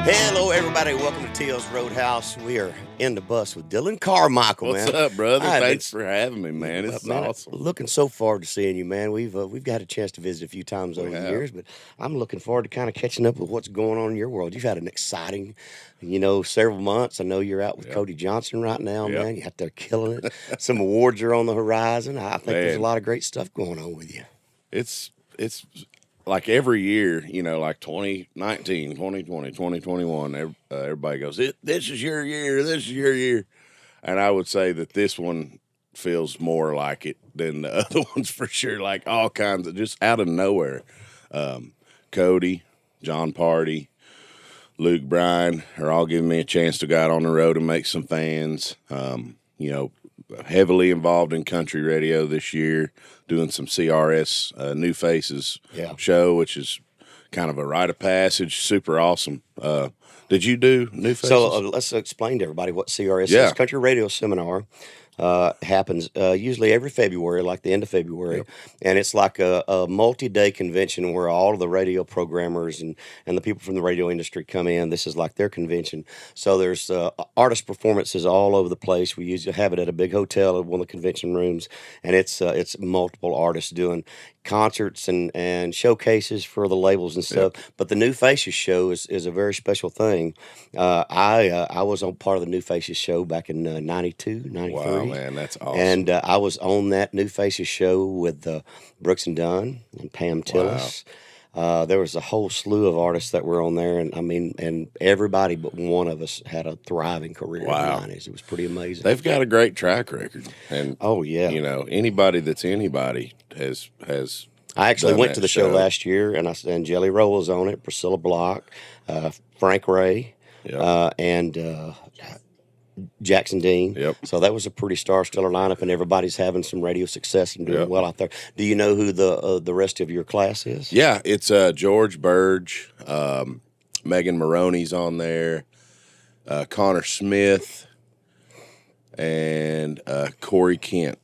Hello, everybody. Welcome to T.O.'s Roadhouse. We are in the bus with Dillon Carmichael, man. What's up, brother? I've Thanks for having me, man. It's awesome. Looking so forward to seeing you, man. We've got a chance to visit a few times over the years, but I'm looking forward to kind of catching up with what's going on in your world. You've had an exciting, several months. I know you're out with Cody Johnson right now, man. You're out there killing it. Some awards are on the horizon. I think there's a lot of great stuff going on with you. It's like every year, like 2019, 2020, 2021, everybody goes, this is your year, this is your year. And I would say that this one feels more like it than the other ones for sure, like all kinds of, just out of nowhere. Cody, John Party, Luke Bryan are all giving me a chance to go out on the road and make some fans. Heavily involved in country radio this year, doing some CRS New Faces show, which is kind of a rite of passage, super awesome. Did you do New Faces? So let's explain to everybody what CRS is. Country Radio Seminar happens usually every February, like the end of February, and it's like a multi-day convention where all of the radio programmers and the people from the radio industry come in. This is like their convention. So there's artist performances all over the place. We usually have it at a big hotel at one of the convention rooms, and it's multiple artists doing concerts and showcases for the labels and stuff. But the New Faces show is a very special thing. I was on part of the New Faces show back in 92, 93. Wow, man, that's awesome. And I was on that New Faces show with Brooks and Dunn and Pam Tillis. There was a whole slew of artists that were on there, and everybody but one of us had a thriving career in the 90s. It was pretty amazing. They've got a great track record, and anybody that's anybody has. I actually went to the show last year, and Jelly Roll was on it, Priscilla Block, Frank Ray, and Jackson Dean. So that was a pretty star-stellar lineup, and everybody's having some radio success and doing well out there. Do you know who the rest of your class is? Yeah, it's George Burge, Megan Maroney's on there, Connor Smith, and Corey Kent.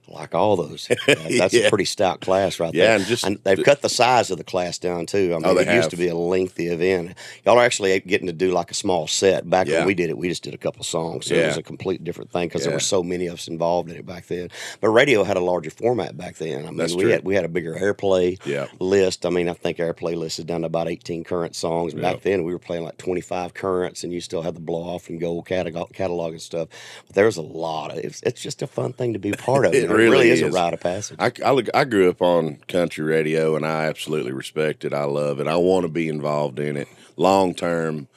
Like all those. That's a pretty stout class right there. And they've cut the size of the class down, too. It used to be a lengthy event. Y'all are actually getting to do like a small set. Back when we did it, we just did a couple songs. So it was a complete different thing because there were so many of us involved in it back then. But radio had a larger format back then. We had a bigger airplay list. I think our airplay list is down to about 18 current songs. Back then, we were playing like 25 currents, and you still had the blow-off and gold catalog and stuff. But there's a lot of it. It's just a fun thing to be part of. It really is a rite of passage. I grew up on country radio, and I absolutely respect it. I love it. I want to be involved in it long term.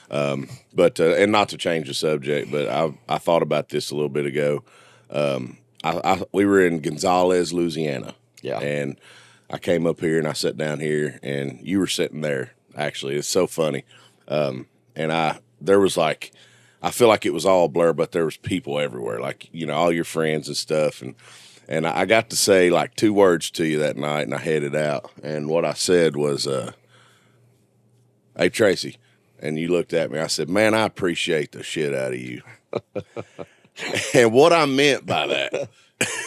But and not to change the subject, but I thought about this a little bit ago. We were in Gonzales, Louisiana, and I came up here and I sat down here, and you were sitting there. Actually, it's so funny. There was like, I feel like it was all blur, but there was people everywhere, like, all your friends and stuff. And I got to say like 2 words to you that night, and I headed out. And what I said was, hey, Tracy. And you looked at me. I said, man, I appreciate the shit out of you. And what I meant by that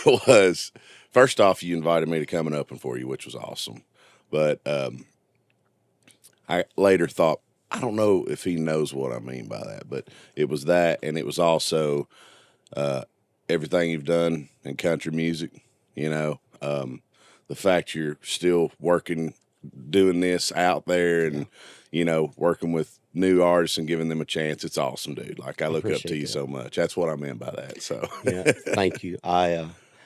was, first off, you invited me to come and open for you, which was awesome. But I later thought, I don't know if he knows what I mean by that, but it was that, and it was also everything you've done in country music, the fact you're still working, doing this out there and, working with new artists and giving them a chance. It's awesome, dude. Like, I look up to you so much. That's what I meant by that. So thank you.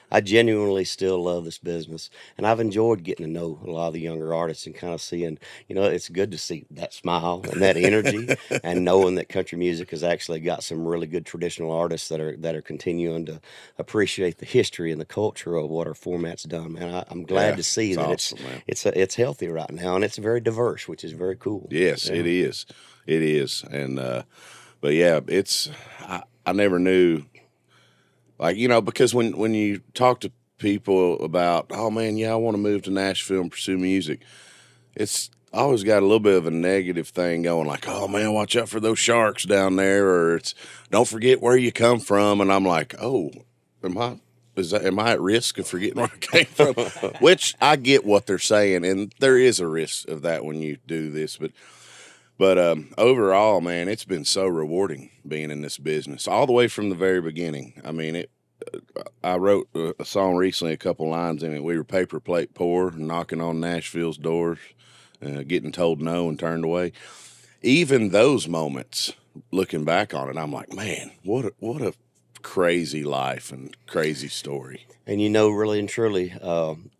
I genuinely still love this business, and I've enjoyed getting to know a lot of the younger artists and kind of seeing, it's good to see that smile and that energy, and knowing that country music has actually got some really good traditional artists that are continuing to appreciate the history and the culture of what our format's done. Man, I'm glad to see that awesome, it's healthy right now, and it's very diverse, which is very cool. Yes, it is. It is, and but yeah, I never knew. Like, because when you talk to people about, oh, man, I want to move to Nashville and pursue music, it's always got a little bit of a negative thing going, like, oh, man, watch out for those sharks down there, or it's don't forget where you come from. And I'm like, oh, am I am I at risk of forgetting where I came from? Which I get what they're saying, and there is a risk of that when you do this. But overall, man, it's been so rewarding being in this business all the way from the very beginning. I mean, I wrote a song recently, a couple lines in it. We were paper plate poor, knocking on Nashville's doors, getting told no and turned away. Even those moments, looking back on it, I'm like, man, what a crazy life and crazy story. And really and truly,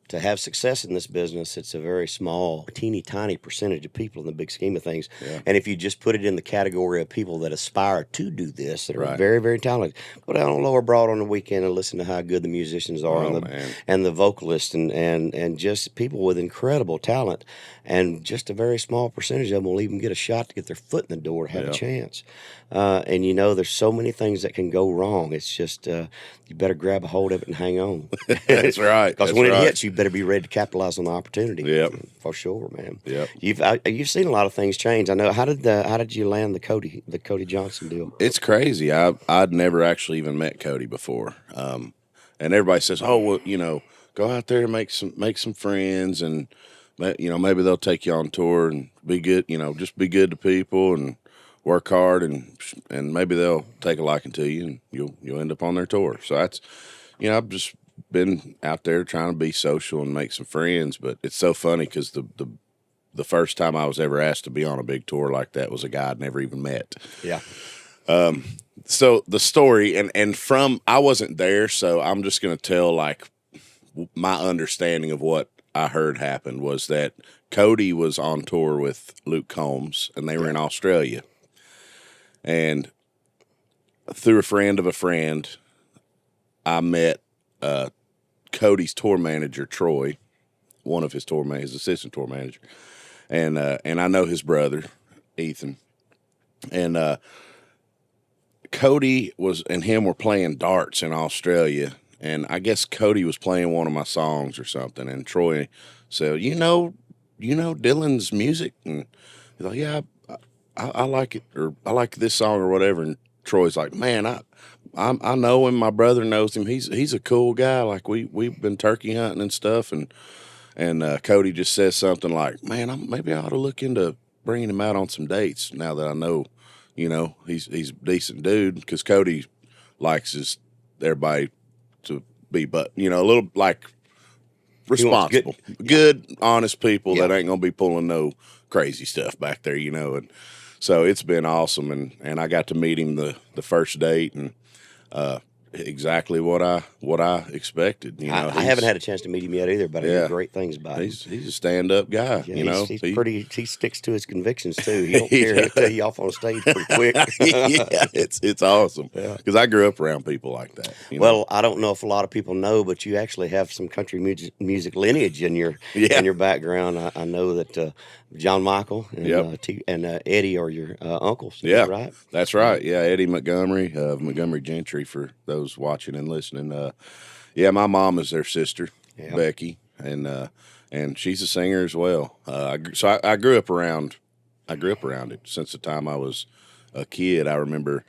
to have success in this business, it's a very small, teeny tiny percentage of people in the big scheme of things. Yeah. And if you just put it in the category of people that aspire to do this, that are Right. very, very talented, go down on Lower Broad on the weekend and listen to how good the musicians are and the vocalists and just people with incredible talent. And just a very small percentage of them will even get a shot to get their foot in the door to have a chance. And there's so many things that can go wrong. It's just you better grab a hold of it and hang on. That's right. Because when it hits, you better be ready to capitalize on the opportunity. Yep. For sure, man. Yep. You've seen a lot of things change. I know. How did you land the Cody Johnson deal? It's crazy. I'd never actually even met Cody before. And everybody says, "Oh, well, go out there and make some friends, and maybe they'll take you on tour and be good. Just be good to people and work hard, and maybe they'll take a liking to you, and you'll end up on their tour." So that's, I've just been out there trying to be social and make some friends. But it's so funny because the first time I was ever asked to be on a big tour like that was a guy I'd never even met. Yeah. So the story, and from, I wasn't there, so I'm just going to tell like my understanding of what I heard happened was that Cody was on tour with Luke Combs, and they were in Australia. And through a friend of a friend, I met Cody's tour manager, Troy, one of his his assistant tour manager, and I know his brother, Ethan, and Cody and him were playing darts in Australia, and I guess Cody was playing one of my songs or something, and Troy said, you know Dillon's music? And he's like, yeah, I like it, or I like this song or whatever. And Troy's like, man, I know him. My brother knows him. He's a cool guy. Like we've been turkey hunting and stuff. And Cody just says something like, man, maybe I ought to look into bringing him out on some dates now that I know, he's a decent dude, because Cody likes everybody to be, a little like responsible, good, honest people that ain't gonna be pulling no crazy stuff back there, and so it's been awesome, and I got to meet him the first date, and exactly what I expected. I haven't had a chance to meet him yet either, but I hear great things about him. He's a stand-up guy. He sticks to his convictions too. He don't care. He'll tell you off on stage pretty quick. Yeah, it's awesome. Because I grew up around people like that. Well, I don't know if a lot of people know, but you actually have some country music lineage in your background. I know that John Michael and Eddie are your uncles. Yeah, right. That's right. Yeah, Eddie Montgomery of Montgomery Gentry, for those watching and listening. My mom is their sister, Becky, and she's a singer as well. So I grew up around it since the time I was a kid. I remember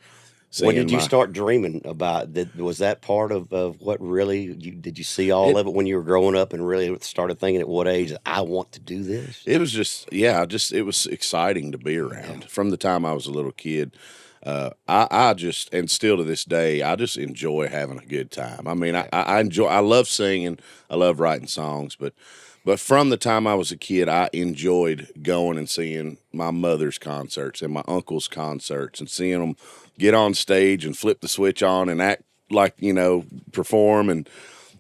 When did you start dreaming about that? Was that part of what really did you see all of it when you were growing up and really started thinking at what age I want to do this? It was it was exciting to be around from the time I was a little kid. I just, and still to this day, I just enjoy having a good time. I mean, I love singing, I love writing songs, but from the time I was a kid, I enjoyed going and seeing my mother's concerts and my uncle's concerts and seeing them get on stage and flip the switch on and act like, perform.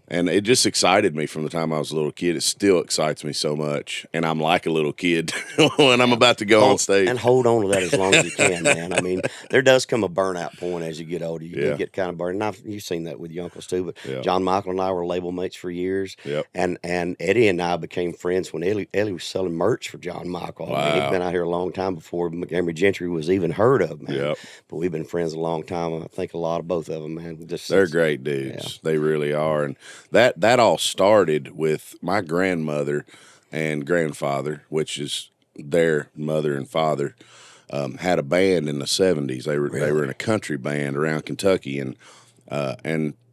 And it just excited me from the time I was a little kid. It still excites me so much. And I'm like a little kid when I'm about to go on stage. And hold on to that as long as you can, man. I mean, there does come a burnout point as you get older. You do get kind of burned. And you've seen that with your uncles too. But John Michael and I were label mates for years. Yep. And Eddie and I became friends when Eddie was selling merch for John Michael. Wow. I mean, he'd been out here a long time before Montgomery Gentry was even heard of, man. Yep. But we've been friends a long time. I think a lot of both of them, man. They're great dudes. Yeah. They really are. And that all started with my grandmother and grandfather, which is their mother and father, had a band in the 70s. They were in a country band around Kentucky, and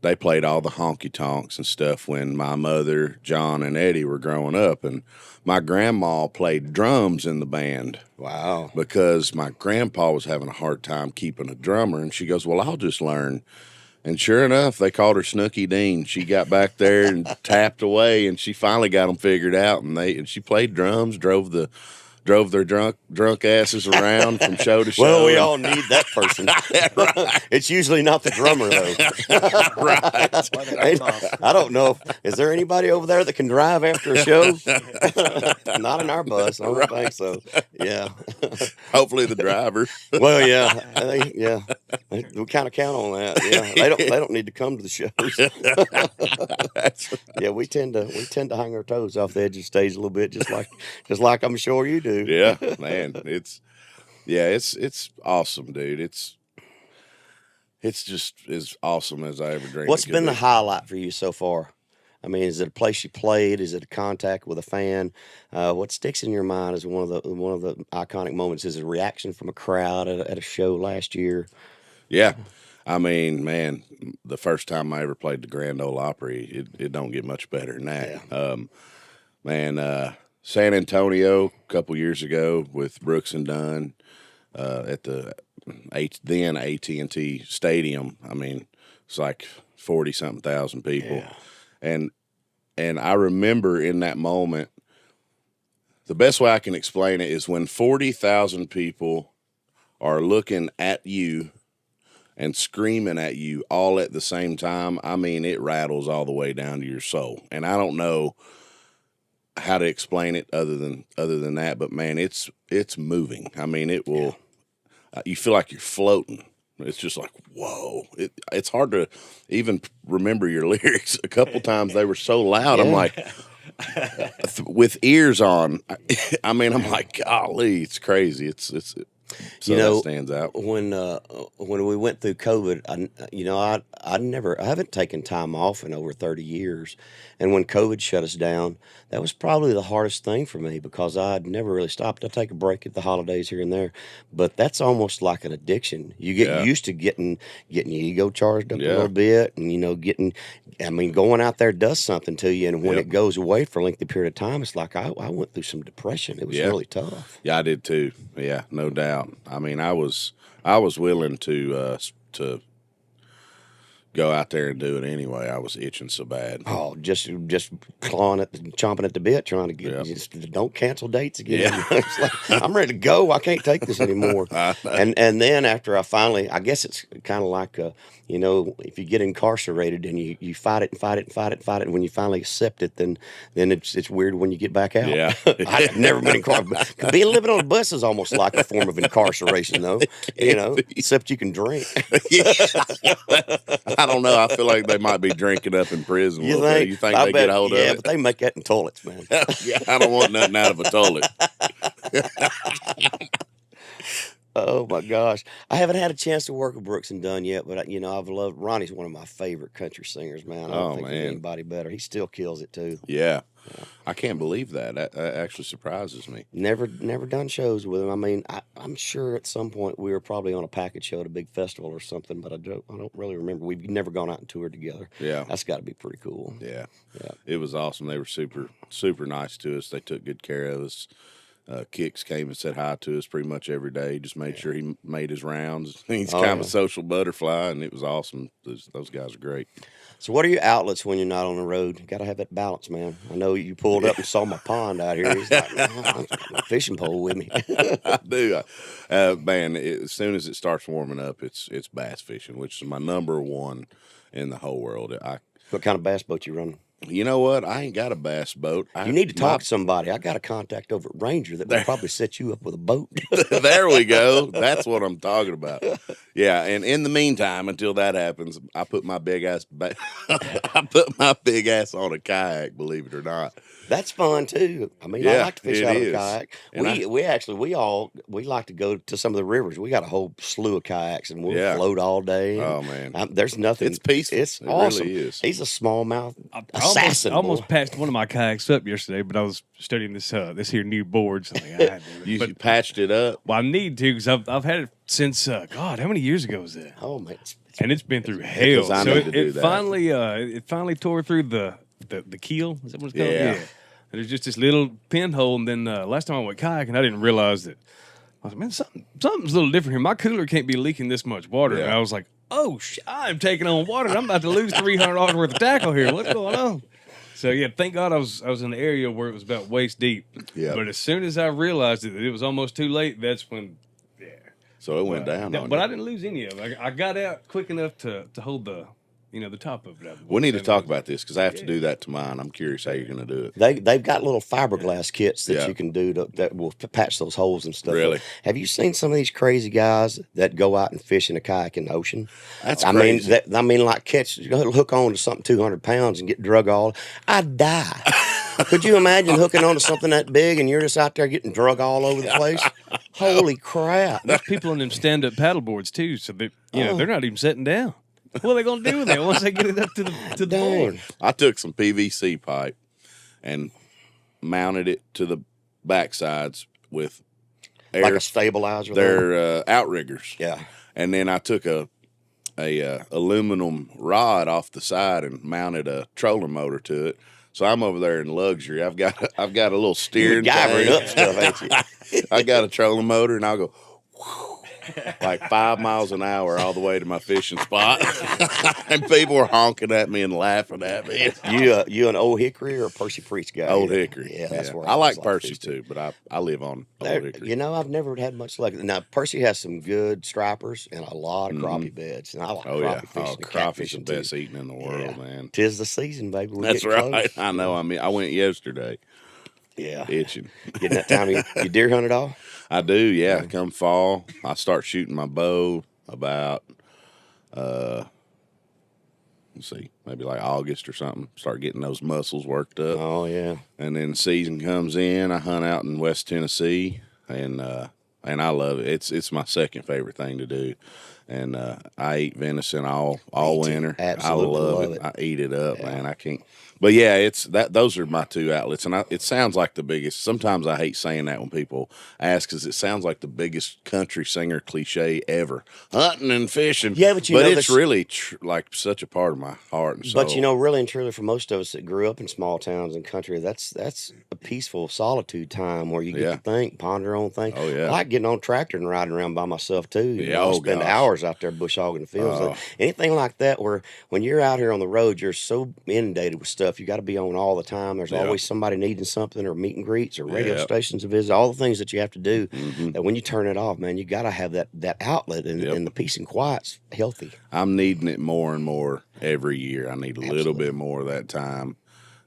they played all the honky tonks and stuff when my mother, John, and Eddie were growing up. And my grandma played drums in the band. Wow. Because my grandpa was having a hard time keeping a drummer. And she goes, well, I'll just learn. And sure enough, they called her Snooky Dean. She got back there and tapped away, and she finally got them figured out. And she played drums, drove their drunk asses around from show to show. Well, we all need that person. Right. It's usually not the drummer, though. Right. I don't know. Is there anybody over there that can drive after a show? Not in our bus. I don't think so. Yeah. Hopefully the driver. Well, yeah. Yeah. We kind of count on that. Yeah. They don't need to come to the shows. Yeah, we tend to hang our toes off the edge of the stage a little bit, just like I'm sure you do. Yeah, man. It's awesome, dude. It's just as awesome as I ever dreamed. What's been the highlight for you so far? I mean, is it a place you played? Is it a contact with a fan? What sticks in your mind is one of the iconic moments. Is a reaction from a crowd at a show last year? Yeah. I mean, man, the first time I ever played the Grand Ole Opry, it don't get much better than that. Yeah. San Antonio a couple years ago with Brooks and Dunn at the then AT&T Stadium. I mean, it's like 40-something thousand people. Yeah. And I remember in that moment, the best way I can explain it is when 40,000 people are looking at you and screaming at you all at the same time. I mean, it rattles all the way down to your soul. And I don't know how to explain it other than that, but man, it's moving. I mean, it will. You feel like you're floating. It's just like, whoa. It's hard to even remember your lyrics. A couple times they were so loud. Yeah. I'm like, with ears on. I mean, I'm like, golly, it's crazy. It's so that stands out. When we went through COVID, I haven't taken time off in over 30 years, and when COVID shut us down, that was probably the hardest thing for me because I'd never really stopped. I take a break at the holidays here and there, but that's almost like an addiction. You get used to getting your ego charged up a little bit, and going out there does something to you, and when it goes away for a lengthy period of time, it's like I went through some depression. It was really tough. Yeah, I did too. Yeah, no doubt. I mean, I was willing to go out there and do it anyway. I was itching so bad. Oh, just chomping at the bit, trying to get. Just don't cancel dates again. Yeah. It's like, I'm ready to go. I can't take this anymore. And then after I finally, I guess it's kind of like if you get incarcerated and you fight it and fight it and fight it and fight it, and when you finally accept it, then it's weird when you get back out. Yeah. I've never been incarcerated. Being living on a bus is almost like a form of incarceration, though. Except you can drink. I don't know. I feel like they might be drinking up in prison. You think? You think they get a hold of it? Yeah, but they make that in toilets, man. Yeah, I don't want nothing out of a toilet. Oh my gosh, I haven't had a chance to work with Brooks and Dunn yet, but I've loved Ronnie's one of my favorite country singers, man. I don't think there's anybody better. He still kills it too. Yeah. I can't believe that. That actually surprises me. Never done shows with him. I mean, I'm sure at some point we were probably on a package show at a big festival or something, but I don't really remember. We've never gone out and toured together. Yeah, that's got to be pretty cool. Yeah, it was awesome. They were super nice to us. They took good care of us. Kix came and said hi to us pretty much every day. Just made sure he made his rounds. He's kind of a social butterfly, and it was awesome. Those guys are great. So what are your outlets when you're not on the road? You got to have that balance, man. I know you pulled up and saw my pond out here. He's like, I'm a fishing pole with me. I do. Man, as soon as it starts warming up, it's bass fishing, which is my number one in the whole world. What kind of bass boat you running? You know what? I ain't got a bass boat. You need to talk to somebody. I got a contact over at Ranger that will probably set you up with a boat. There we go. That's what I'm talking about. Yeah, and in the meantime, until that happens, I put my big ass on a kayak. Believe it or not. That's fun too. I mean, I like to fish out of a kayak. We like to go to some of the rivers. We got a whole slew of kayaks, and we'll float all day. Oh man, there's nothing. It's peaceful. It's it awesome. Really is. He's a smallmouth assassin. I almost patched one of my kayaks up yesterday, but I was studying this here new board. So you patched it up. Well, I need to because I've had it since God. How many years ago was that? Oh man, and it's been through hell. Because I So need to do that. it finally tore through the keel. Is that what it's called? Yeah. And there's just this little pinhole. And then last time I went kayaking, I didn't realize that. I was like, man, something's a little different here. My cooler can't be leaking this much water. Yeah. And I was like, oh, I'm taking on water. I'm about to lose $300 worth of tackle here. What's going on? So yeah, thank God I was in an area where it was about waist deep. Yeah. But as soon as I realized that it was almost too late, that's when. So it went down on But you. I didn't lose any of it. I got out quick enough to hold the top of it out. We need to talk about this because I have to do that to mine. I'm curious how you're going to do it. They've got little fiberglass kits that you can do that will patch those holes and stuff. Really? Have you seen some of these crazy guys that go out and fish in a kayak in the ocean? That's crazy. I mean, like hook on to something 200 pounds and get drug all. I'd die. Could you imagine hooking onto something that big and you're just out there getting drug all over the place? Holy crap! There's people on them stand-up paddle boards too, so they they're not even sitting down. What are they going to do with it once they get it up to the board? I took some PVC pipe and mounted it to the backsides with Like a stabilizer. They're outriggers. Yeah. And then I took a aluminum rod off the side and mounted a trolling motor to it. So I'm over there in luxury. I've got a little steering Guyvering tank. up stuff, ain't you? I got a trolling motor, and I'll go like 5 miles an hour all the way to my fishing spot. And people are honking at me and laughing at me. You an Old Hickory or a Percy Priest guy? Old Hickory. Yeah, that's where I like was Percy fish too, but I live on Old Hickory. You know, I've never had much luck. Now, Percy has some good stripers and a lot of crappie beds. And I like crappie fishing and crappie's the catfishing best too. eating in the world, Yeah. man. 'Tis the season, baby. We That's get right. close. I know. I mean, I went yesterday. Yeah. Itching. Getting that time. You deer hunt at all? I do, yeah. Come fall, I start shooting my bow about, let's see, maybe like August or something. Start getting those muscles worked up. Oh, yeah. And then season comes in. I hunt out in West Tennessee, and I love it. It's my second favorite thing to do. And I eat venison all winter. Absolutely I love it. I eat it up, man. I can't. But yeah, it's that. Those are my two outlets, and it sounds like the biggest. Sometimes I hate saying that when people ask, because it sounds like the biggest country singer cliche ever. Hunting and fishing. Yeah, but it's really like such a part of my heart and soul. But really and truly, for most of us that grew up in small towns and country, that's a peaceful solitude time where you get to think, ponder on things. Oh yeah, I like getting on a tractor and riding around by myself too. Yeah, I spend hours out there bush hogging the fields. Anything like that, where when you're out here on the road, you're so inundated with stuff. You got to be on all the time. There's always somebody needing something, or meet and greets, or radio stations to visit. All the things that you have to do. That when you turn it off, man, you got to have that outlet, and the peace and quiet's healthy. I'm needing it more and more every year. I need a little bit more of that time,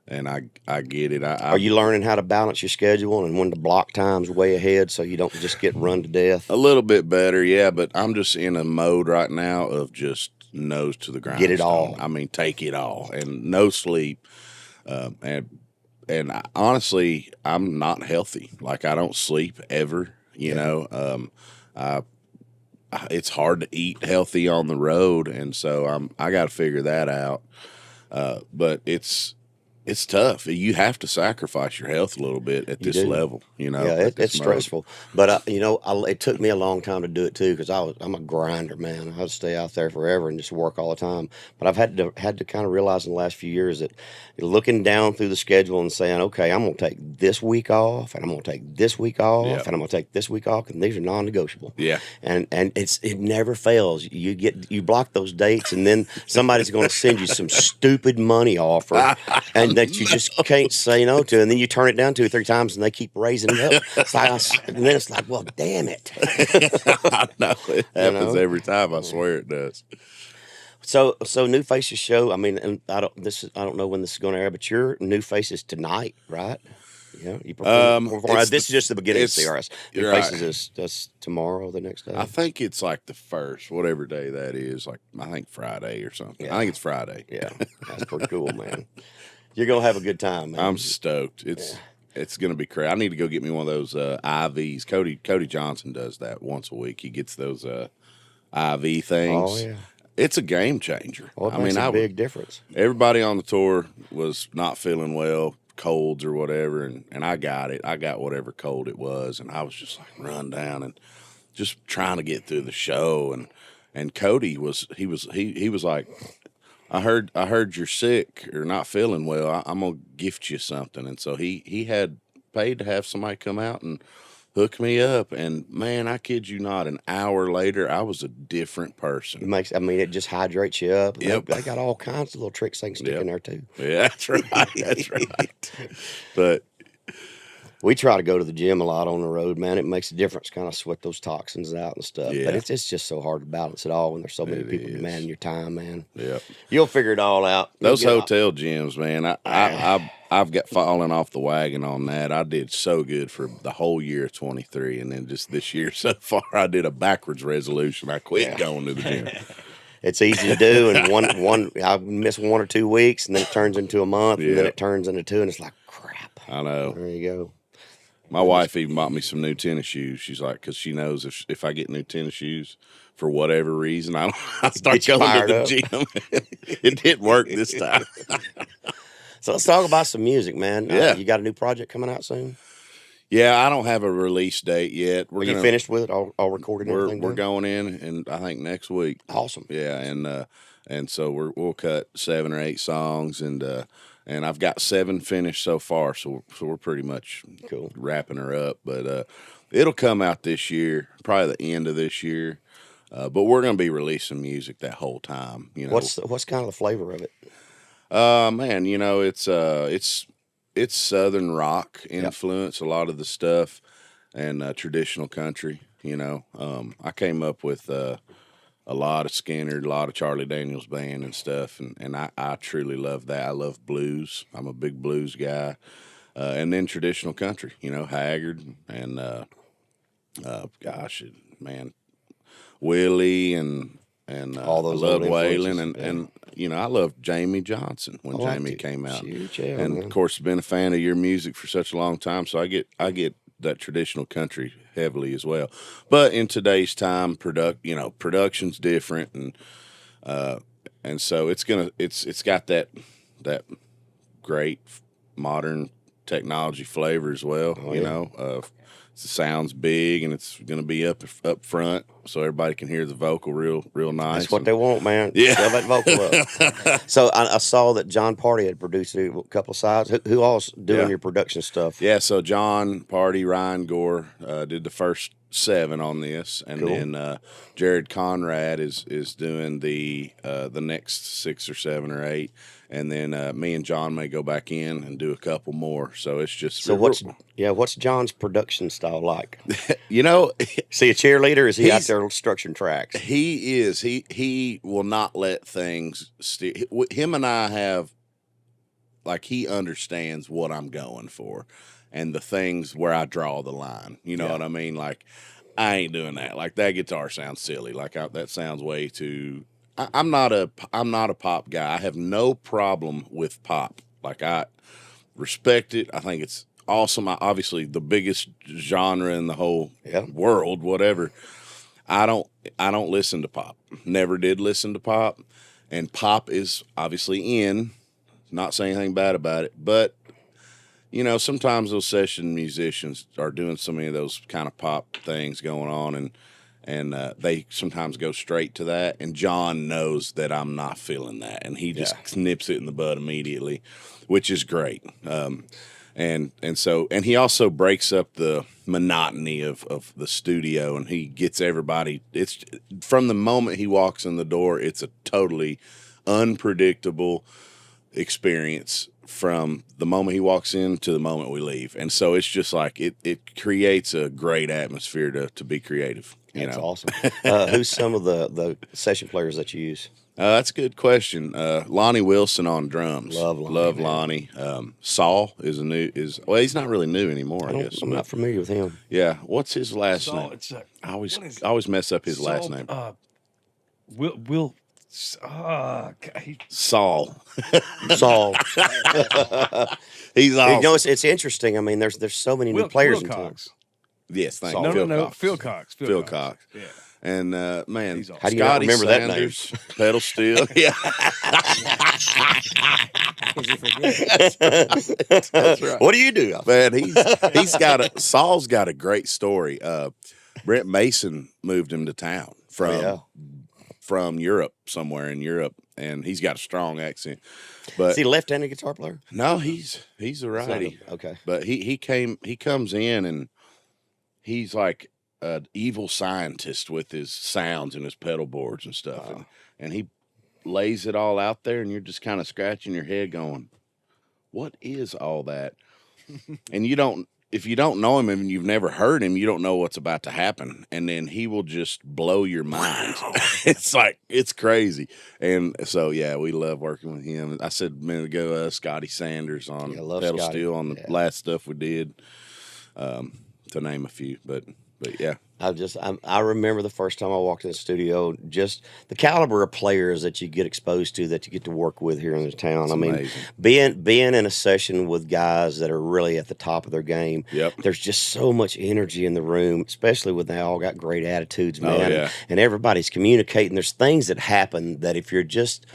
and I get it. Are you learning how to balance your schedule and when to block times way ahead so you don't just get run to death? A little bit better, yeah, but I'm just in a mode right now of just nose to the ground. Get it all. I mean, take it all, and no sleep, and honestly, I'm not healthy. Like, I don't sleep ever. You know, it's hard to eat healthy on the road, and so I got to figure that out. But it's tough. You have to sacrifice your health a little bit at this level. You know, yeah, it's stressful. But it took me a long time to do it too, because I'm a grinder, man. I would stay out there forever and just work all the time. But I've had to kind of realize in the last few years that looking down through the schedule and saying, okay, I'm going to take this week off, and I'm going to take this week off, and I'm going to take this week off, and these are non-negotiable. Yeah, and it never fails. You block those dates, and then somebody's going to send you some stupid money offer, and that you just can't say no to, and then you turn it down 2 or 3 times, and they keep raising it up. And then it's like, well, damn it. I know it happens every time. I swear it does. So New Faces show. I mean, and I don't know when this is going to air, but your New Faces tonight, right? Yeah, you perform. This is just the beginning of CRS. New Faces is tomorrow, the next day. I think it's like the first, whatever day that is. Like, I think Friday or something. Yeah. I think it's Friday. Yeah, that's pretty cool, man. You're gonna have a good time, man. I'm stoked. It's gonna be crazy. I need to go get me one of those IVs. Cody Johnson does that once a week. He gets those IV things. Oh yeah. It's a game changer. Well, it makes a big difference. Everybody on the tour was not feeling well, colds or whatever, and I got it. I got whatever cold it was, and I was just like run down and just trying to get through the show, and And Cody was like, I heard you're sick or not feeling well. I'm gonna gift you something. And so he had paid to have somebody come out and hook me up. And man, I kid you not, an hour later I was a different person. It just hydrates you up. Yep. They got all kinds of little tricks they can stick in there too. Yeah, that's right. That's right. But we try to go to the gym a lot on the road, man. It makes a difference, kind of sweat those toxins out and stuff. Yeah. But it's just so hard to balance it all when there's so many people demanding your time, man. Yep. You'll figure it all out. Those hotel gyms, man. I've got fallen off the wagon on that. I did so good for the whole year of 23, and then just this year so far, I did a backwards resolution. I quit going to the gym. It's easy to do, and I miss 1 or 2 weeks, and then it turns into a month, and then it turns into 2, and it's like crap. I know. There you go. My wife even bought me some new tennis shoes. She's like, because she knows if I get new tennis shoes for whatever reason, I start going to the gym. It didn't work this time. So let's talk about some music, man. Yeah. You got a new project coming out soon? Yeah, I don't have a release date yet. Are you finished with it? All recorded and everything? We're going in, and I think next week. Awesome. Yeah, and so we'll cut 7 or 8 songs, and I've got 7 finished so far, so we're pretty much cool wrapping her up. But it'll come out this year, probably the end of this year. But we're going to be releasing music that whole time. You know, what's kind of the flavor of it? Man, it's Southern rock influence, a lot of the stuff, and traditional country. I came up with a lot of Skinner, a lot of Charlie Daniels Band and stuff, and I truly love that. I love blues. I'm a big blues guy, and then traditional country. Haggard and Willie and all those. I love Waylon and I love Jamie Johnson when Jamie came out, and of course been a fan of your music for such a long time. So I get that traditional country heavily as well. But in today's time, production's different, and so it's got that great modern technology flavor as well. It sounds big, and it's going to be up front, so everybody can hear the vocal real nice. That's what they want, man. Yeah, shove that vocal up. So I saw that John Party had produced a couple of sides. Who all's doing your production stuff? Yeah, so John Party, Ryan Gore did the first 7 on this, and then Jared Conrad is doing the next 6 or 7 or 8. And then me and John may go back in and do a couple more. So it's just what's John's production style like? Is he a cheerleader? Or is he out there structuring tracks? He is. He will not let things steer. Him and I have, he understands what I'm going for, and the things where I draw the line. You know what I mean? Like, I ain't doing that. Like, that guitar sounds silly. That sounds way too. I'm not a pop guy. I have no problem with pop. I respect it. I think it's awesome. Obviously, the biggest genre in the whole world. Whatever. I don't listen to pop. Never did listen to pop, and pop is obviously in. Not saying anything bad about it, but sometimes those session musicians are doing so many of those kind of pop things going on, and they sometimes go straight to that, and John knows that I'm not feeling that, and he just nips it in the bud immediately, which is great. And he also breaks up the monotony of the studio, and he gets everybody. It's from the moment he walks in the door, it's a totally unpredictable experience from the moment he walks in to the moment we leave. And so it's just it creates a great atmosphere to be creative. That's awesome. Who's some of the session players that you use? That's a good question. Lonnie Wilson on drums. Love Lonnie. Saul is he's not really new anymore, I guess. I'm not familiar with him. Yeah. What's his last Saul, name? I always mess up his last name. Will Saul. Saul. He's awesome. It's interesting. I mean, there's so many new players in town. Yes, thank you. No, Phil Cox. Phil Cox. Yeah. And man, How do you Scotty remember Sanders, that name? pedal steel. Yeah, that's right. What do you do? Man, Saul's got a great story. Brent Mason moved him to town from from Europe, somewhere in Europe, and he's got a strong accent. But Is he a left-handed guitar player? no, he's a righty. Okay. But he comes in and he's like an evil scientist with his sounds and his pedal boards and stuff, and he lays it all out there, and you're just kind of scratching your head, going, "What is all that?" And if you don't know him and you've never heard him, you don't know what's about to happen. And then he will just blow your mind. It's crazy. And so, yeah, we love working with him. I said a minute ago, Scotty Sanders on pedal steel on the last stuff we did, to name a few. But yeah. I remember the first time I walked in the studio, just the caliber of players that you get exposed to, that you get to work with here in the town. It's amazing. Being in a session with guys that are really at the top of their game. Yep. There's just so much energy in the room, especially when they all got great attitudes, man. Oh, yeah. And everybody's communicating. There's things that happen that if you're just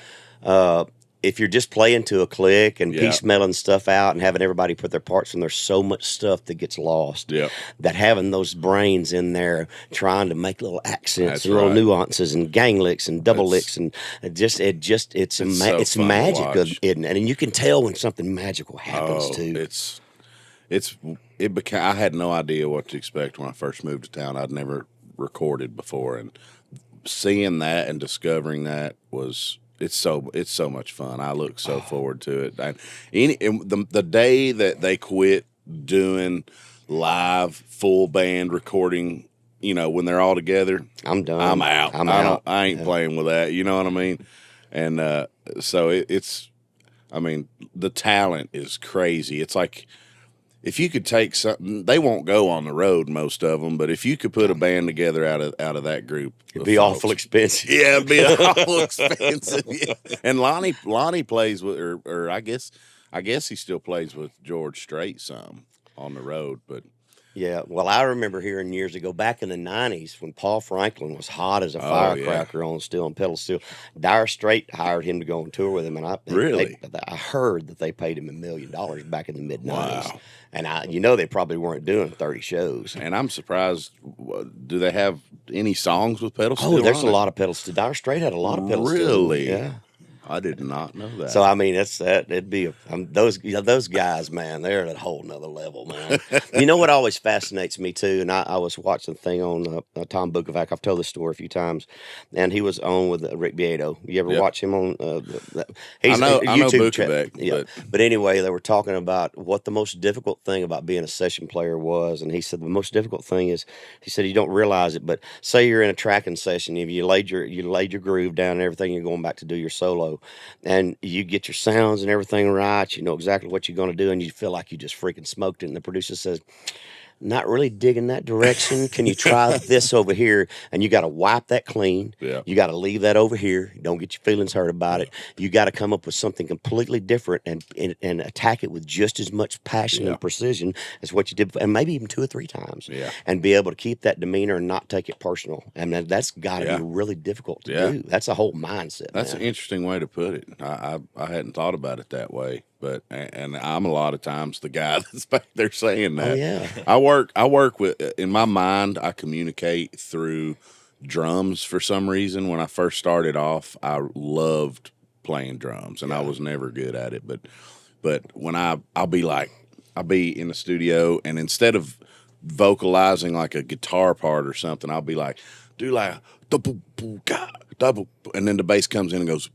playing to a click and piecemealing stuff out and having everybody put their parts in, there's so much stuff that gets lost. Yeah. That having those brains in there trying to make little accents That's and little right. nuances and gang licks and double licks, and it's so magic, fun to and you can tell when something magical happens too. I had no idea what to expect when I first moved to town. I'd never recorded before, and seeing that and discovering that it's so much fun. I look so forward to it. And the day that they quit doing live full band recording, when they're all together, I'm done. I'm out. I ain't playing with that. You know what I mean? And so the talent is crazy. It's like, if you could take something, they won't go on the road, most of them, but if you could put a band together out of that group, it'd be awful expensive. Yeah, it'd be awful expensive. Yeah. And Lonnie plays with, or I guess he still plays with George Strait some on the road, but. Yeah, well, I remember hearing years ago, back in the 90s, when Paul Franklin was hot as a firecracker on steel and pedal steel, Dire Straits hired him to go on tour with him, and I heard that they paid him $1 million back in the mid 90s. Wow. And they probably weren't doing 30 shows. And I'm surprised. Do they have any songs with pedal steel? Oh, there's a lot of pedal steel. Dire Straits had a lot of pedal steel. Really? Yeah. I did not know that. So it'd be those guys, man. They're at a whole nother level, man. You know what always fascinates me too, and I was watching a thing on Tom Bukovac. I've told this story a few times, and he was on with Rick Beato. You ever watch him on? I know YouTube Bukovac. Yeah, but anyway, they were talking about what the most difficult thing about being a session player was, and he said the most difficult thing is, he said, you don't realize it, but say you're in a tracking session, if you laid your groove down and everything, you're going back to do your solo. And you get your sounds and everything right, you know exactly what you're going to do, and you feel like you just freaking smoked it. And the producer says, not really digging that direction. Can you try this over here? And you got to wipe that clean. Yeah. You got to leave that over here. Don't get your feelings hurt about it. You got to come up with something completely different and attack it with just as much passion and precision as what you did, and maybe even 2 or 3 times. Yeah. And be able to keep that demeanor and not take it personal. And that's got to be really difficult to do. That's a whole mindset. That's an interesting way to put it. I hadn't thought about it that way. But and I'm a lot of times the guy that's back there saying that. Oh, yeah. I work with, in my mind, I communicate through drums for some reason. When I first started off, I loved playing drums, and I was never good at it. But when I'll be in the studio, and instead of vocalizing like a guitar part or something, I'll be like, do like double, and then the bass comes in and goes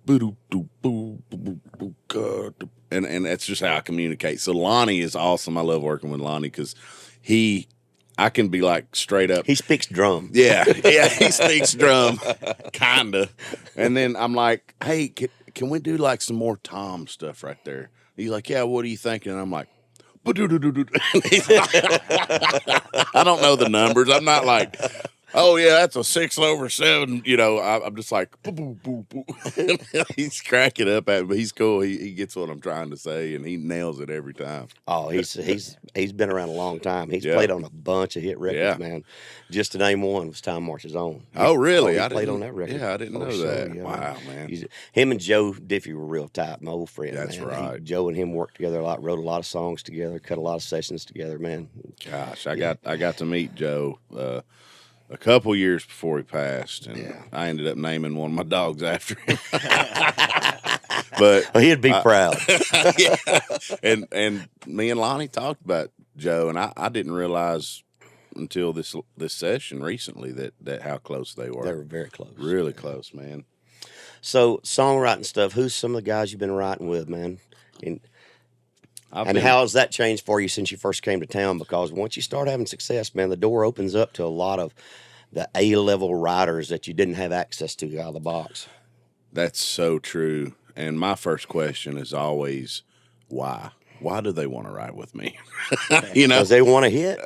and that's just how I communicate. So Lonnie is awesome. I love working with Lonnie because I can be like straight up. He speaks drum. Yeah, he speaks drum, kinda. And then I'm like, hey, can we do like some more Tom stuff right there? He's like, yeah, what are you thinking? And I'm like, I don't know the numbers. I'm not like, oh yeah, that's a 6/7. I'm just like, boo, boo, boo. He's cracking up at me, but he's cool. He gets what I'm trying to say, and he nails it every time. Oh, he's been around a long time. He's played on a bunch of hit records, man. Just to name one was Time Marches On. Oh, really? He played on that record. Yeah, I didn't know that. Wow, man. Him and Joe Diffie were real tight, my old friend. That's man. right. Joe and him worked together a lot, wrote a lot of songs together, cut a lot of sessions together, man. Gosh, I got to meet Joe a couple years before he passed, and I ended up naming one of my dogs after him. But well, he'd be proud. Yeah. And me and Lonnie talked about Joe, and I didn't realize until this session recently that how close they were. They were very close. Really close, man. So songwriting stuff, who's some of the guys you've been writing with, man? And how has that changed for you since you first came to town? Because once you start having success, man, the door opens up to a lot of the A-level writers that you didn't have access to out of the box. That's so true. And my first question is always, why? Why do they want to write with me? Because they want to hit.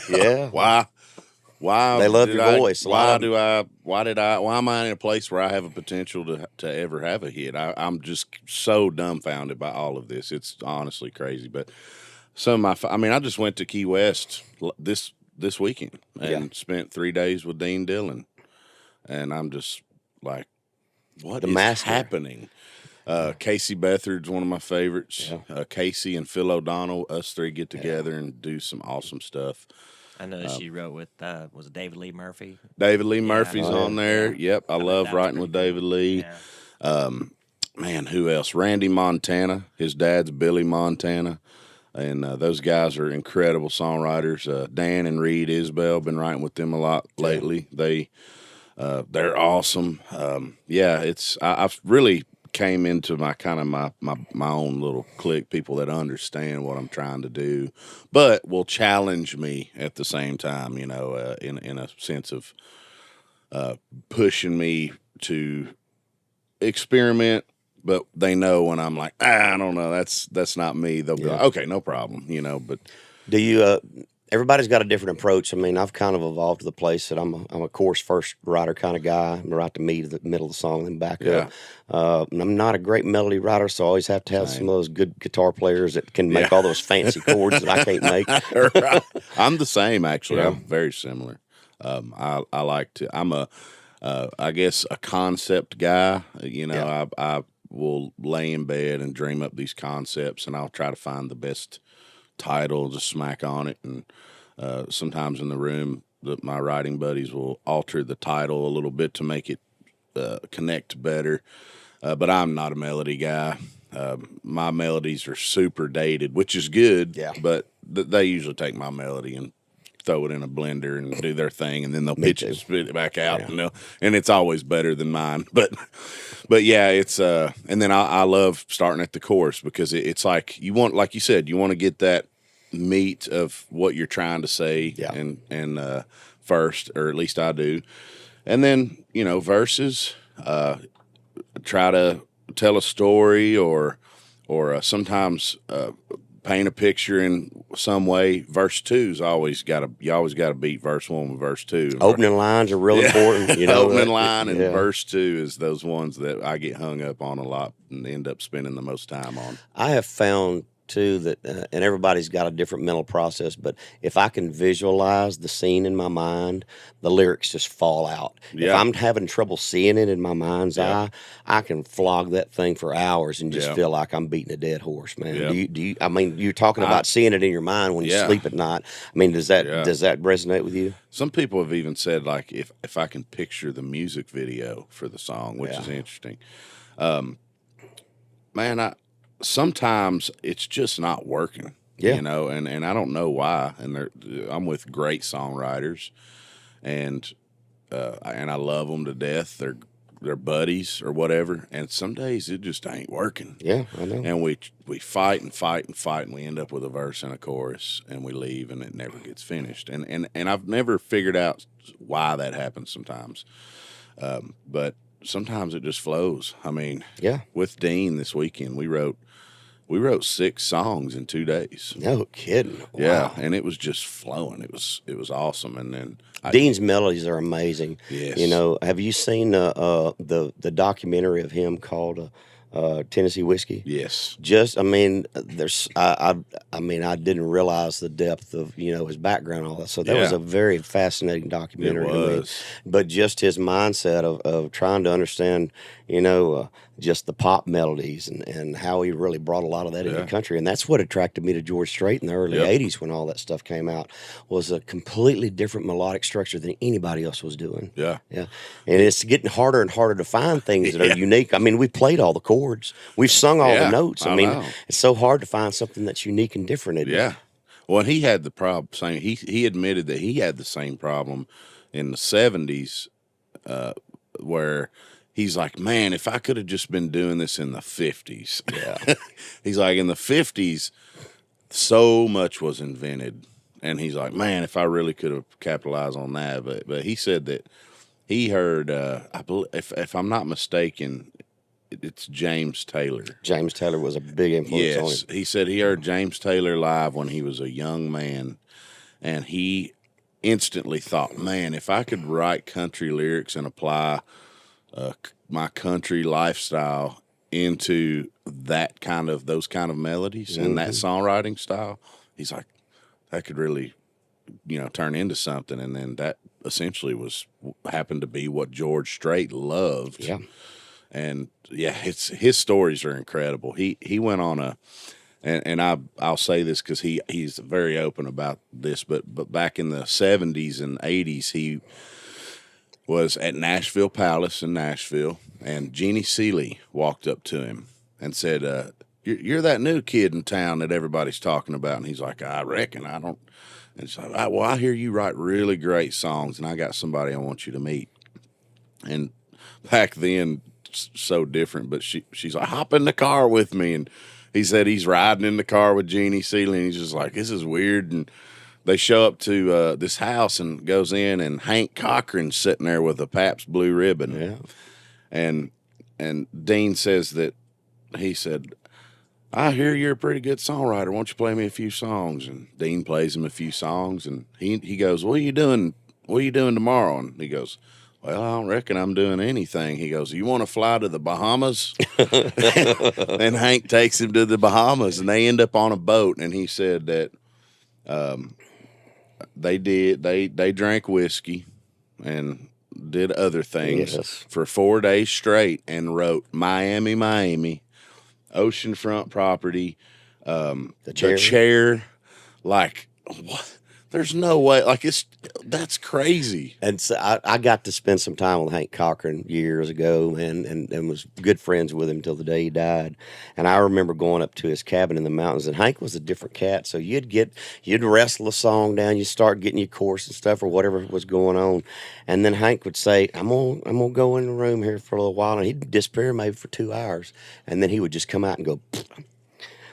Yeah. Why? They love your voice. Why am I in a place where I have a potential to ever have a hit? I'm just so dumbfounded by all of this. It's honestly crazy. But I just went to Key West this weekend and spent 3 days with Dean Dillon. And I'm just like, what is happening? Casey Beathard's one of my favorites. Yeah. Casey and Phil O'Donnell, us three get together and do some awesome stuff. I know she wrote with, was it David Lee Murphy? David Lee Murphy's on there. Yeah. Yep, I love writing with David Lee. Yeah. Man, who else? Randy Montana. His dad's Billy Montana. And those guys are incredible songwriters. Dan and Reed Isbell, been writing with them a lot lately. They're awesome. I've really came into my own little clique, people that understand what I'm trying to do, but will challenge me at the same time, in a sense of pushing me to experiment. But they know when I'm like, I don't know, that's not me. They'll be like, okay, no problem, But do you? Everybody's got a different approach. I mean, I've kind of evolved to the place that I'm a chorus first writer kind of guy. I'm right to me to the middle of the song, then back up. I'm not a great melody writer, so I always have to have some of those good guitar players that can make all those fancy chords that I can't make. Right. I'm the same, actually. I'm very similar. I like to. I'm I guess a concept guy. I will lay in bed and dream up these concepts, and I'll try to find the best title, just smack on it. And sometimes in the room, my writing buddies will alter the title a little bit to make it connect better. But I'm not a melody guy. My melodies are super dated, which is good. Yeah. But they usually take my melody and throw it in a blender and do their thing, and then they'll pitch it, spit it back out, and it's always better than mine. But yeah, it's and then I love starting at the chorus because it's like like you said, you want to get that meat of what you're trying to say, and first, or at least I do, and then verses. Try to tell a story, or sometimes paint a picture in some way. Verse 2's you always got to beat verse 1 with verse 2. Opening lines are real important. Opening line and verse 2 is those ones that I get hung up on a lot and end up spending the most time on. I have found too that, and everybody's got a different mental process, but if I can visualize the scene in my mind, the lyrics just fall out. If I'm having trouble seeing it in my mind's eye, I can flog that thing for hours and just feel like I'm beating a dead horse, man. Do you I mean, you're talking about seeing it in your mind when you sleep at night. I mean, does that resonate with you? Some people have even said, like, if I can picture the music video for the song, which is interesting. Man, sometimes it's just not working, and I don't know why. And I'm with great songwriters, and I love them to death. They're buddies or whatever. And some days it just ain't working. Yeah, I know. And we fight and fight and fight, and we end up with a verse and a chorus, and we leave, and it never gets finished. And I've never figured out why that happens sometimes, but sometimes it just flows. I mean, with Dean this weekend, we wrote 6 songs in 2 days. No kidding. Wow. Yeah, and it was just flowing. It was awesome. And then Dean's melodies are amazing. Yes. Have you seen the documentary of him called Tennessee Whiskey? Yes. I didn't realize the depth of his background and all that. So that was a very fascinating documentary to me. But just his mindset of trying to understand, just the pop melodies and how he really brought a lot of that into country. And that's what attracted me to George Strait in the early 80s when all that stuff came out, was a completely different melodic structure than anybody else was doing. Yeah. And it's getting harder and harder to find things that are unique. I mean, we've played all the chords. We've sung all the notes. I mean, know. it's so hard to find something that's unique and different. Isn't it? Well, he had the problem. He admitted that he had the same problem in the 70s, where he's like, man, if I could have just been doing this in the 50s. Yeah. He's like, in the 50s, so much was invented. And he's like, man, if I really could have capitalized on that. But he said that he heard, if I'm not mistaken, it's James Taylor. James Taylor was a big influence on him. He said he heard James Taylor live when he was a young man, and he instantly thought, man, if I could write country lyrics and apply my country lifestyle into those kind of melodies and that songwriting style, he's like, that could really, turn into something. And then that essentially happened to be what George Strait loved. Yeah. And his stories are incredible. He went on and I'll say this because he's very open about this, but back in the 70s and 80s, he was at Nashville Palace in Nashville, and Jeannie Seeley walked up to him and said, you're that new kid in town that everybody's talking about. And he's like, I reckon I don't. And she's like, well, I hear you write really great songs, and I got somebody I want you to meet. And back then, so different, but she's like, hop in the car with me. And he said he's riding in the car with Jeannie Seeley, and he's just like, this is weird. And they show up to this house and goes in, and Hank Cochran's sitting there with a Pabst Blue Ribbon. Yeah. And Dean says that he said, I hear you're a pretty good songwriter. Won't you play me a few songs? And Dean plays him a few songs, and he goes, what are you doing tomorrow? And he goes, well, I don't reckon I'm doing anything. He goes, you want to fly to the Bahamas? And Hank takes him to the Bahamas, and they end up on a boat. And he said that they drank whiskey and did other things for 4 days straight and wrote Miami, Miami, Oceanfront Property, the chair. Like, what? There's no way. Like, that's crazy. And so I got to spend some time with Hank Cochran years ago, and was good friends with him until the day he died. And I remember going up to his cabin in the mountains, and Hank was a different cat. So you'd wrestle a song down, you start getting your chorus and stuff or whatever was going on, and then Hank would say, I'm gonna go in the room here for a little while, and he'd disappear maybe for 2 hours, and then he would just come out and go,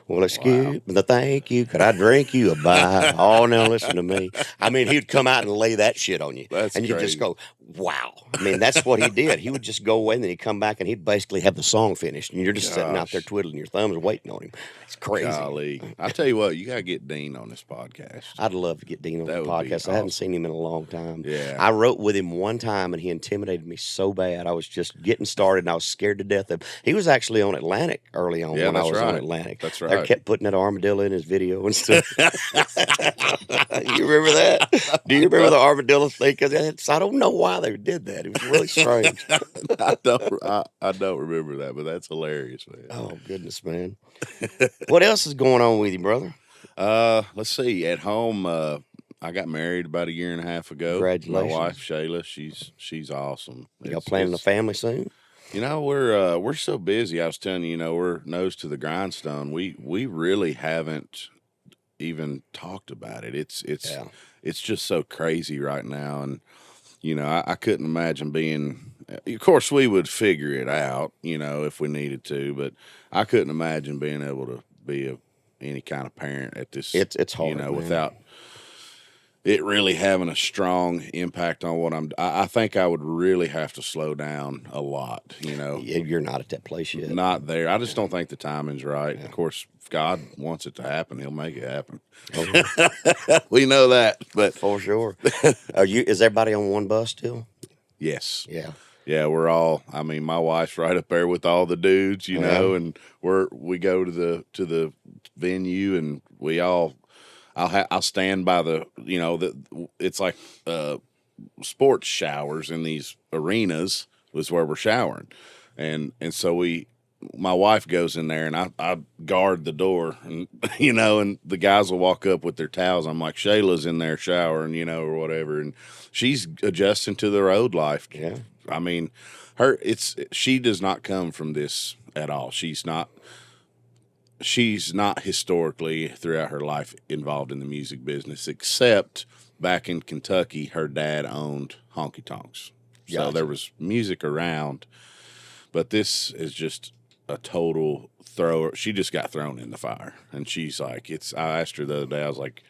well, excuse me, thank you. Could I drink you a bite? Oh, now listen to me. I mean, he'd come out and lay that shit on you. That's you'd just go, wow. I mean, that's what he did. He would just go away, and then he'd come back, and he'd basically have the song finished. And you're just sitting out there twiddling your thumbs waiting on him. It's crazy. Golly. I tell you what, you got to get Dean on this podcast. I'd love to get Dean on the podcast. Awesome. I haven't seen him in a long time. Yeah. I wrote with him one time, and he intimidated me so bad. I was just getting started, and I was scared to death of him. He was actually on Atlantic early on when I was on Atlantic. That's right. They kept putting that armadillo in his video and stuff. You remember that? Do you remember the armadillo thing? Because I don't know why they did that. It was really strange. I don't remember that, but that's hilarious, man. Oh, goodness, man. What else is going on with you, brother? Let's see. At home, I got married about 1.5 years ago. Congratulations. My wife, Shayla, she's awesome. Y'all planning a family soon? We're so busy. I was telling you, we're nose to the grindstone. We really haven't even talked about it. It's just so crazy right now, and I couldn't imagine being. Of course, we would figure it out, if we needed to, but I couldn't imagine being able to be any kind of parent at this. It's hard, without it really having a strong impact on what I think I would really have to slow down a lot, You're not at that place yet. Not there. I just don't think the timing's right. Yeah. Of course, if God wants it to happen, he'll make it happen. We know that, but for sure. Is everybody on one bus still? Yes. Yeah. Yeah, we're all. I mean, my wife's right up there with all the dudes, and we go to the venue, and we all. I'll stand by it's like sports showers in these arenas was where we're showering, and so we my wife goes in there and I guard the door, and and the guys will walk up with their towels. I'm like, Shayla's in there showering, or whatever, and she's adjusting to the road life. Yeah. I mean, she does not come from this at all. She's not historically throughout her life involved in the music business, except back in Kentucky, her dad owned honky tonks. So Gotcha. there was music around, but this is just a total thrower. She just got thrown in the fire, and she's like, I asked her the other day, I was like,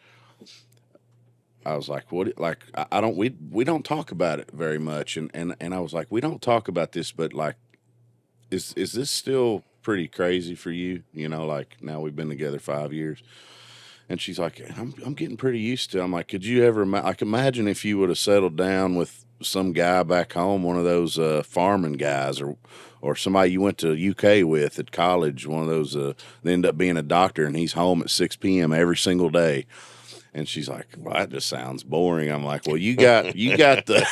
what? Like, we don't talk about it very much, and I was like, we don't talk about this, but like, is this still pretty crazy for you? Like, now we've been together 5 years, and she's like, I'm getting pretty used to it. I'm like, could you ever? Imagine if you would have settled down with some guy back home, one of those farming guys, or somebody you went to UK with at college, one of those they end up being a doctor, and he's home at 6 p.m. every single day. And she's like, well, that just sounds boring. I'm like, well, you got the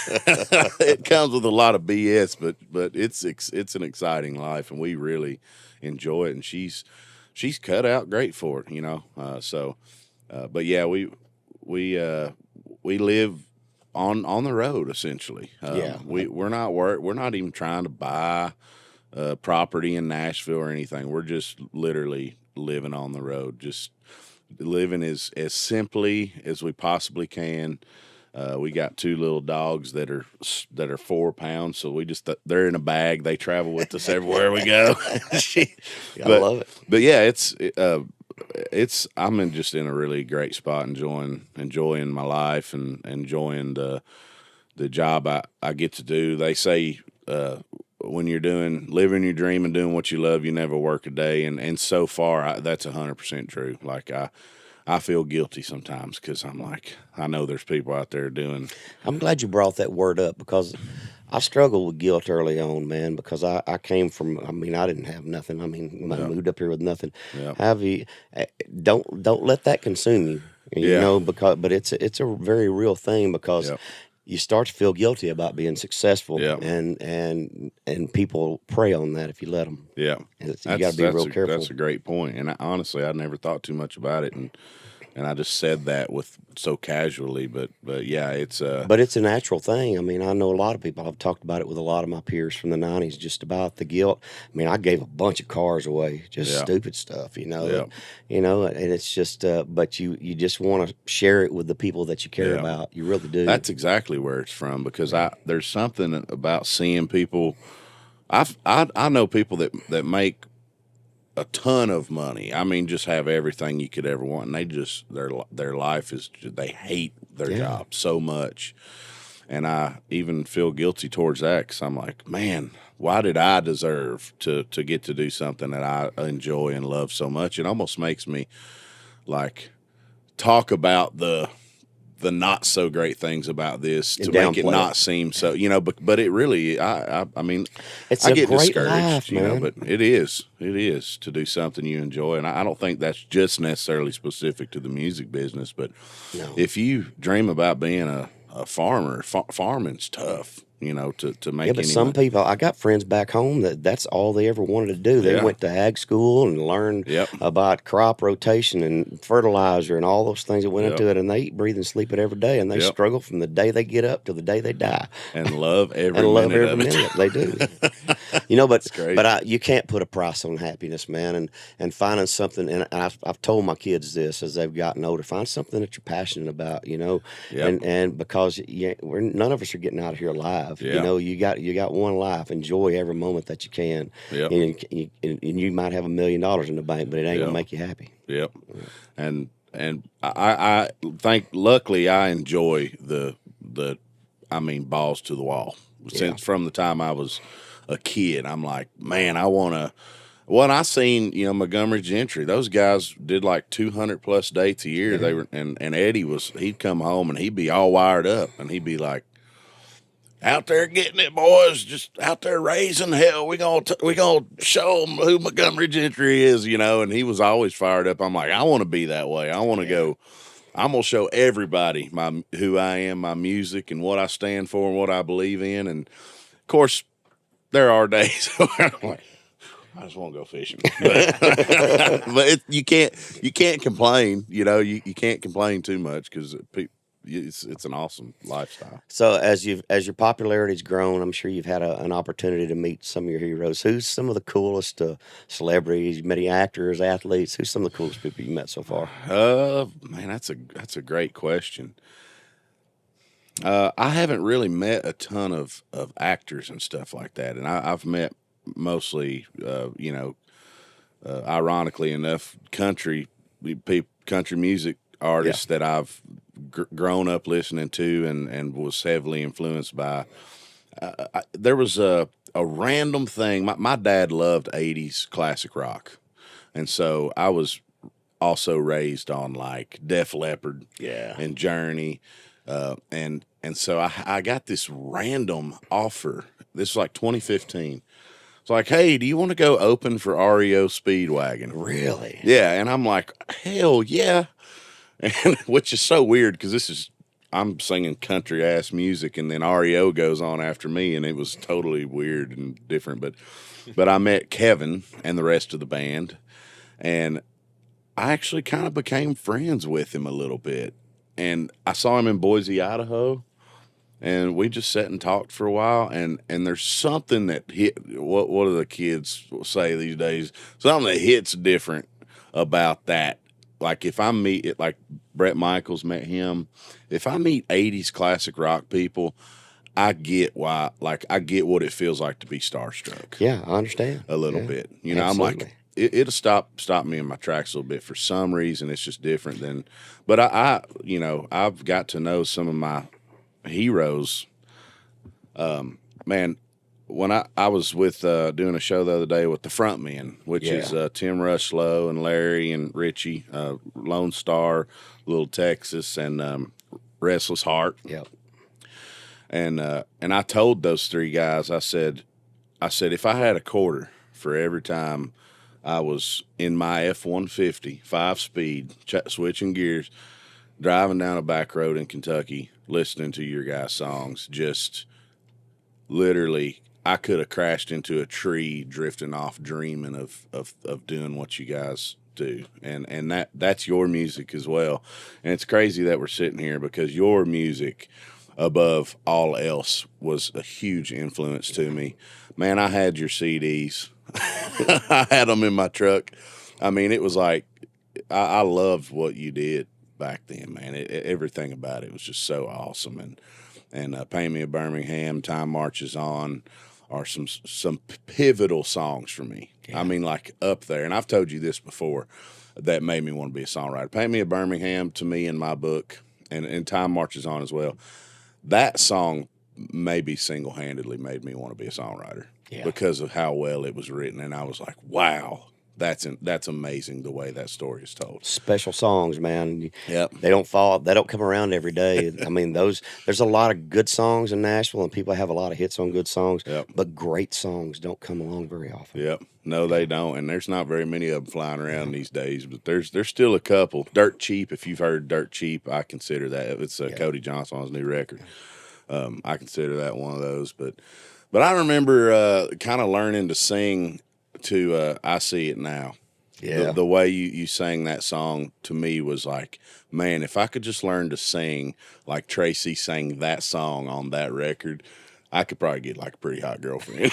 it comes with a lot of BS, but it's an exciting life, and we really enjoy it, and she's cut out great for it, but yeah, we live on the road essentially. We're not even trying to buy property in Nashville or anything. We're just literally living on the road, just living as simply as we possibly can. We got 2 little dogs that are 4 pounds, so they're in a bag. They travel with us everywhere we go. I love it. But yeah, I'm just in a really great spot, enjoying my life and enjoying the job I get to do. They say when you're living your dream and doing what you love, you never work a day. And so far, that's 100% true. Like, I feel guilty sometimes because I'm like, I know there's people out there doing. I'm glad you brought that word up, because I struggled with guilt early on, man, because I came from, I didn't have nothing. I moved up here with nothing. Yeah. Don't let that consume you, Yeah. but it's a very real thing, because you start to feel guilty about being successful, and people prey on that if you let them. Yeah. You got to be real careful. That's a great point. And honestly, I never thought too much about it. And I just said that so casually, but yeah, it's But it's a natural thing. I know a lot of people. I've talked about it with a lot of my peers from the 90s, just about the guilt. I gave a bunch of cars away, just stupid stuff, and it's just, but you just want to share it with the people that you care about. You really do. That's exactly where it's from, because there's something about seeing people. I know people that make a ton of money. Just have everything you could ever want, and they just their life is, they hate their job so much, and I even feel guilty towards that, because I'm like, man, why did I deserve to get to do something that I enjoy and love so much? It almost makes me like talk about the not so great things about this to make it not seem so, but it really, I it's I get great discouraged, life, man. but it is to do something you enjoy. And I don't think that's just necessarily specific to the music business, but if you dream about being a farmer, farming's tough, to make but some people, I got friends back home that's all they ever wanted to do. They went to ag school and learned about crop rotation and fertilizer and all those things that went into it, and they eat, breathe, and sleep it every day, and they struggle from the day they get up to the day they die. And love every minute. They do. But you can't put a price on happiness, man, and finding something, and I've told my kids this as they've gotten older, find something that you're passionate about, and because none of us are getting out of here alive. You got one life. Enjoy every moment that you can. And you might have $1 million in the bank, but it ain't gonna make you happy. Yep. And I think, luckily, I enjoy the balls to the wall. Since from the time I was a kid, I'm like, man, I want to. When I seen Montgomery Gentry, those guys did like 200+ dates a year. They were and Eddie he'd come home and he'd be all wired up, and he'd be like, out there getting it, boys, just out there raising hell. We gonna show them who Montgomery Gentry is, and he was always fired up. I'm like, I want to be that way. I want to go. I'm gonna show everybody who I am, my music, and what I stand for and what I believe in. And of course, there are days where I'm like, I just want to go fishing. But you can't complain. You know, you can't complain too much because it's an awesome lifestyle. So as your popularity's grown, I'm sure you've had an opportunity to meet some of your heroes. Who's some of the coolest celebrities? Many actors, athletes. Who's some of the coolest people you met so far? Man, that's a great question. I haven't really met a ton of actors and stuff like that, and I've met mostly, ironically enough, country music artists that I've grown up listening to and was heavily influenced by. There was a random thing. My dad loved 80s classic rock, and so I was also raised on like Def Leppard and Journey. And so I got this random offer. This was like 2015. It's like, hey, do you want to go open for REO Speedwagon? Really? Yeah. And I'm like, hell yeah. And which is so weird because I'm singing country ass music and then REO goes on after me, and it was totally weird and different. But I met Kevin and the rest of the band, and I actually kind of became friends with him a little bit. And I saw him in Boise, Idaho, and we just sat and talked for a while. And there's something that hit. What do the kids say these days? Something that hits different about that. Like if I meet it, like Bret Michaels met him. If I meet 80s classic rock people, I get why. Like I get what it feels like to be starstruck. Yeah, I understand A little bit. You know, absolutely. I'm like. It'll stop me in my tracks a little bit for some reason. It's just different than, but I've got to know some of my heroes. Man, when I was with doing a show the other day with the Frontmen, which is Tim Rushlow and Larry and Richie, Lone Star, Little Texas, and Restless Heart. Yep. And I told those three guys, I said, if I had a quarter for every time I was in my F-150, 5-speed, switching gears, driving down a back road in Kentucky, listening to your guys' songs, just literally, I could have crashed into a tree, drifting off, dreaming of doing what you guys do. And that's your music as well. And it's crazy that we're sitting here because your music, above all else, was a huge influence to me. Man, I had your CDs. I had them in my truck. I mean, it was like I loved what you did back then, man. Everything about it was just so awesome. And "Pay Me a Birmingham," "Time Marches On" are some pivotal songs for me. Yeah. I mean, like up there. And I've told you this before, that made me want to be a songwriter. "Pay Me a Birmingham" to me in my book, and "Time Marches On" as well. That song maybe single-handedly made me want to be a songwriter. Yeah. Because of how well it was written, and I was like, "Wow, that's amazing the way that story is told." Special songs, man. Yep. They don't come around every day. I mean, there's a lot of good songs in Nashville, and people have a lot of hits on good songs. Yep. But great songs don't come along very often. Yep. No, they don't, and there's not very many of them flying around these days. But there's still a couple. "Dirt Cheap," if you've heard "Dirt Cheap," I consider that it's Cody Johnson on his new record. I consider that one of those, But I remember kind of learning to sing to "I See It Now." Yeah. The way you sang that song to me was like, man, if I could just learn to sing like Tracy sang that song on that record, I could probably get like a pretty hot girlfriend.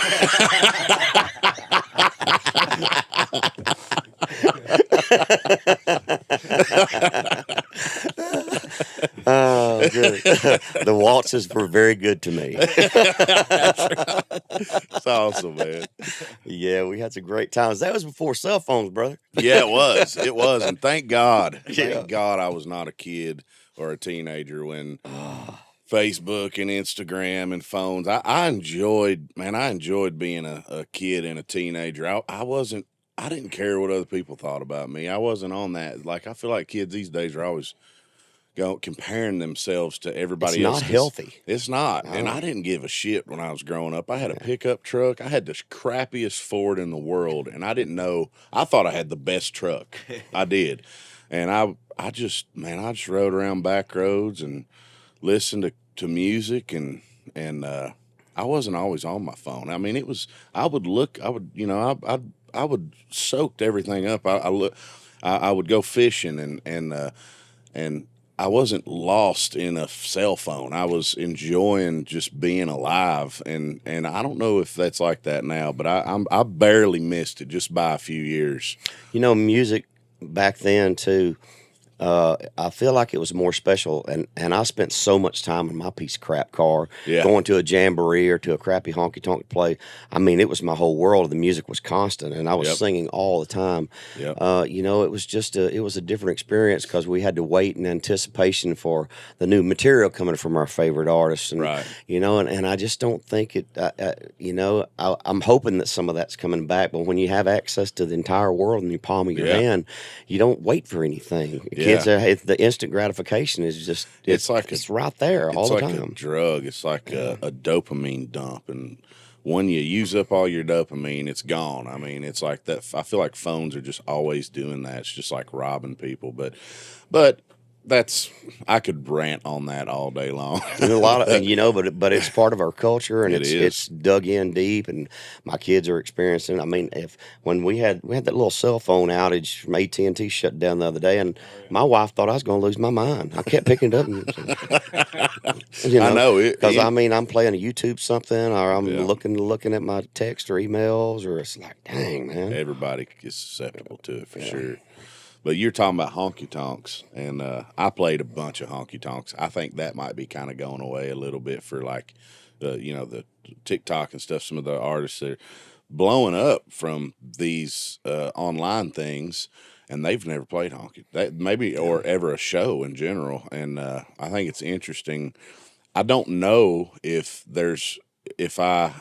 Oh, good. The waltzes were very good to me. It's awesome, man. Yeah, we had some great times. That was before cell phones, brother. Yeah, it was. It was. And thank God. Yeah. Thank God I was not a kid or a teenager when Facebook and Instagram and phones. I enjoyed being a kid and a teenager. I didn't care what other people thought about me. I wasn't on that. Like, I feel like kids these days are always comparing themselves to everybody else. It's not healthy. It's not. And I didn't give a shit when I was growing up. I had a pickup truck. I had the crappiest Ford in the world, and I didn't know. I thought I had the best truck. I did. And I just rode around back roads and listened to music, and I wasn't always on my phone. I mean, I'd would soak everything up. I would go fishing and I wasn't lost in a cell phone. I was enjoying just being alive, and I don't know if that's like that now, but I barely missed it just by a few years. You know, music back then too. I feel like it was more special, and I spent so much time in my piece of crap car going to a jamboree or to a crappy honky tonk to play. I mean, it was my whole world. The music was constant, and I was singing all the time. You know, it was just it was a different experience because we had to wait in anticipation for the new material coming from our favorite artists, and you know, and I just don't think it. You know, I'm hoping that some of that's coming back, but when you have access to the entire world in your palm of your hand, you don't wait for anything. Kids, the instant gratification is just it's right there all the time. It's like a drug. It's like a dopamine dump, and when you use up all your dopamine, it's gone. I mean, it's like that. I feel like phones are just always doing that. It's just like robbing people, but I could rant on that all day long. And a lot of, you know, but it's part of our culture, and it's dug in deep, and my kids are experiencing. I mean, when we had that little cell phone outage from AT&T shut down the other day, and my wife thought I was going to lose my mind. I kept picking it up, and, you know, I know it because I mean, I'm playing a YouTube something, or I'm looking at my text or emails, or it's like, dang, man. Everybody is susceptible to it for sure. But you're talking about honky tonks, and I played a bunch of honky tonks. I think that might be kind of going away a little bit for like, the TikTok and stuff. Some of the artists that are blowing up from these online things, and they've never played honky or ever a show in general. And I think it's interesting. I don't know if I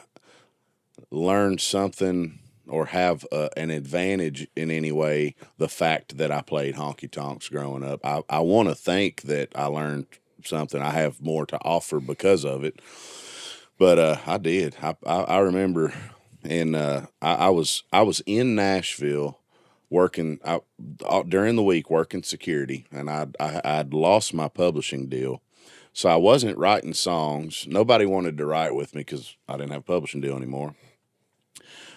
learned something or have an advantage in any way, the fact that I played honky tonks growing up. I want to think that I learned something. I have more to offer because of it. But I did. I remember, and I was in Nashville working during the week, working security, and I'd lost my publishing deal. So I wasn't writing songs. Nobody wanted to write with me because I didn't have a publishing deal anymore.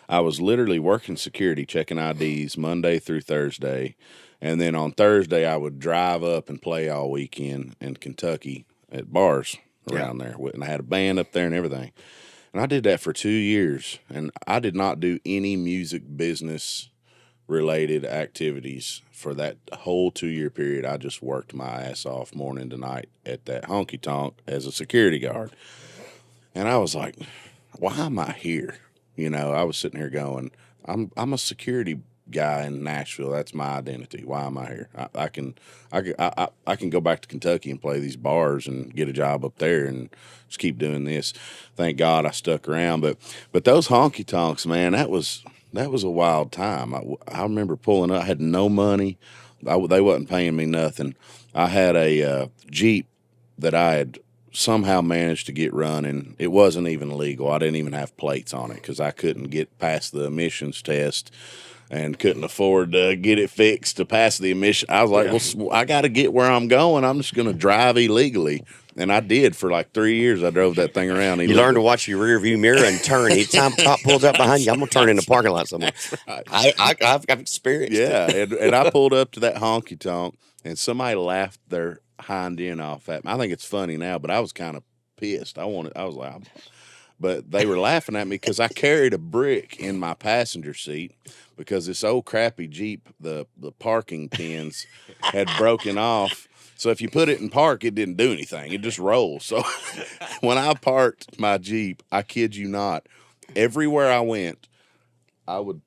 I was literally working security, checking IDs Monday through Thursday. And then on Thursday, I would drive up and play all weekend in Kentucky at bars around there. And I had a band up there and everything. And I did that for 2 years. And I did not do any music business related activities for that whole 2-year period. I just worked my ass off morning to night at that honky tonk as a security guard. And I was like, why am I here? You know, I was sitting here going, I'm a security guy in Nashville. That's my identity. Why am I here? I can go back to Kentucky and play these bars and get a job up there and just keep doing this. Thank God I stuck around. But those honky tonks, man, that was a wild time. I remember pulling up. I had no money. They wasn't paying me nothing. I had a Jeep that I had somehow managed to get running. It wasn't even legal. I didn't even have plates on it because I couldn't get past the emissions test and couldn't afford to get it fixed to pass the emission. I was like, well, I got to get where I'm going. I'm just going to drive illegally. And I did for like 3 years. I drove that thing around. You learn to watch your rear view mirror and turn. Anytime cop pulls up behind you, I'm going to turn in the parking lot somewhere. Right. I've experienced it. And I pulled up to that honky tonk, and somebody laughed their hind end off at me. I think it's funny now, but I was kind of pissed. But they were laughing at me because I carried a brick in my passenger seat because this old crappy Jeep, the parking pins had broken off. So if you put it in park, it didn't do anything. It just rolled. So when I parked my Jeep, I kid you not, everywhere I went, I would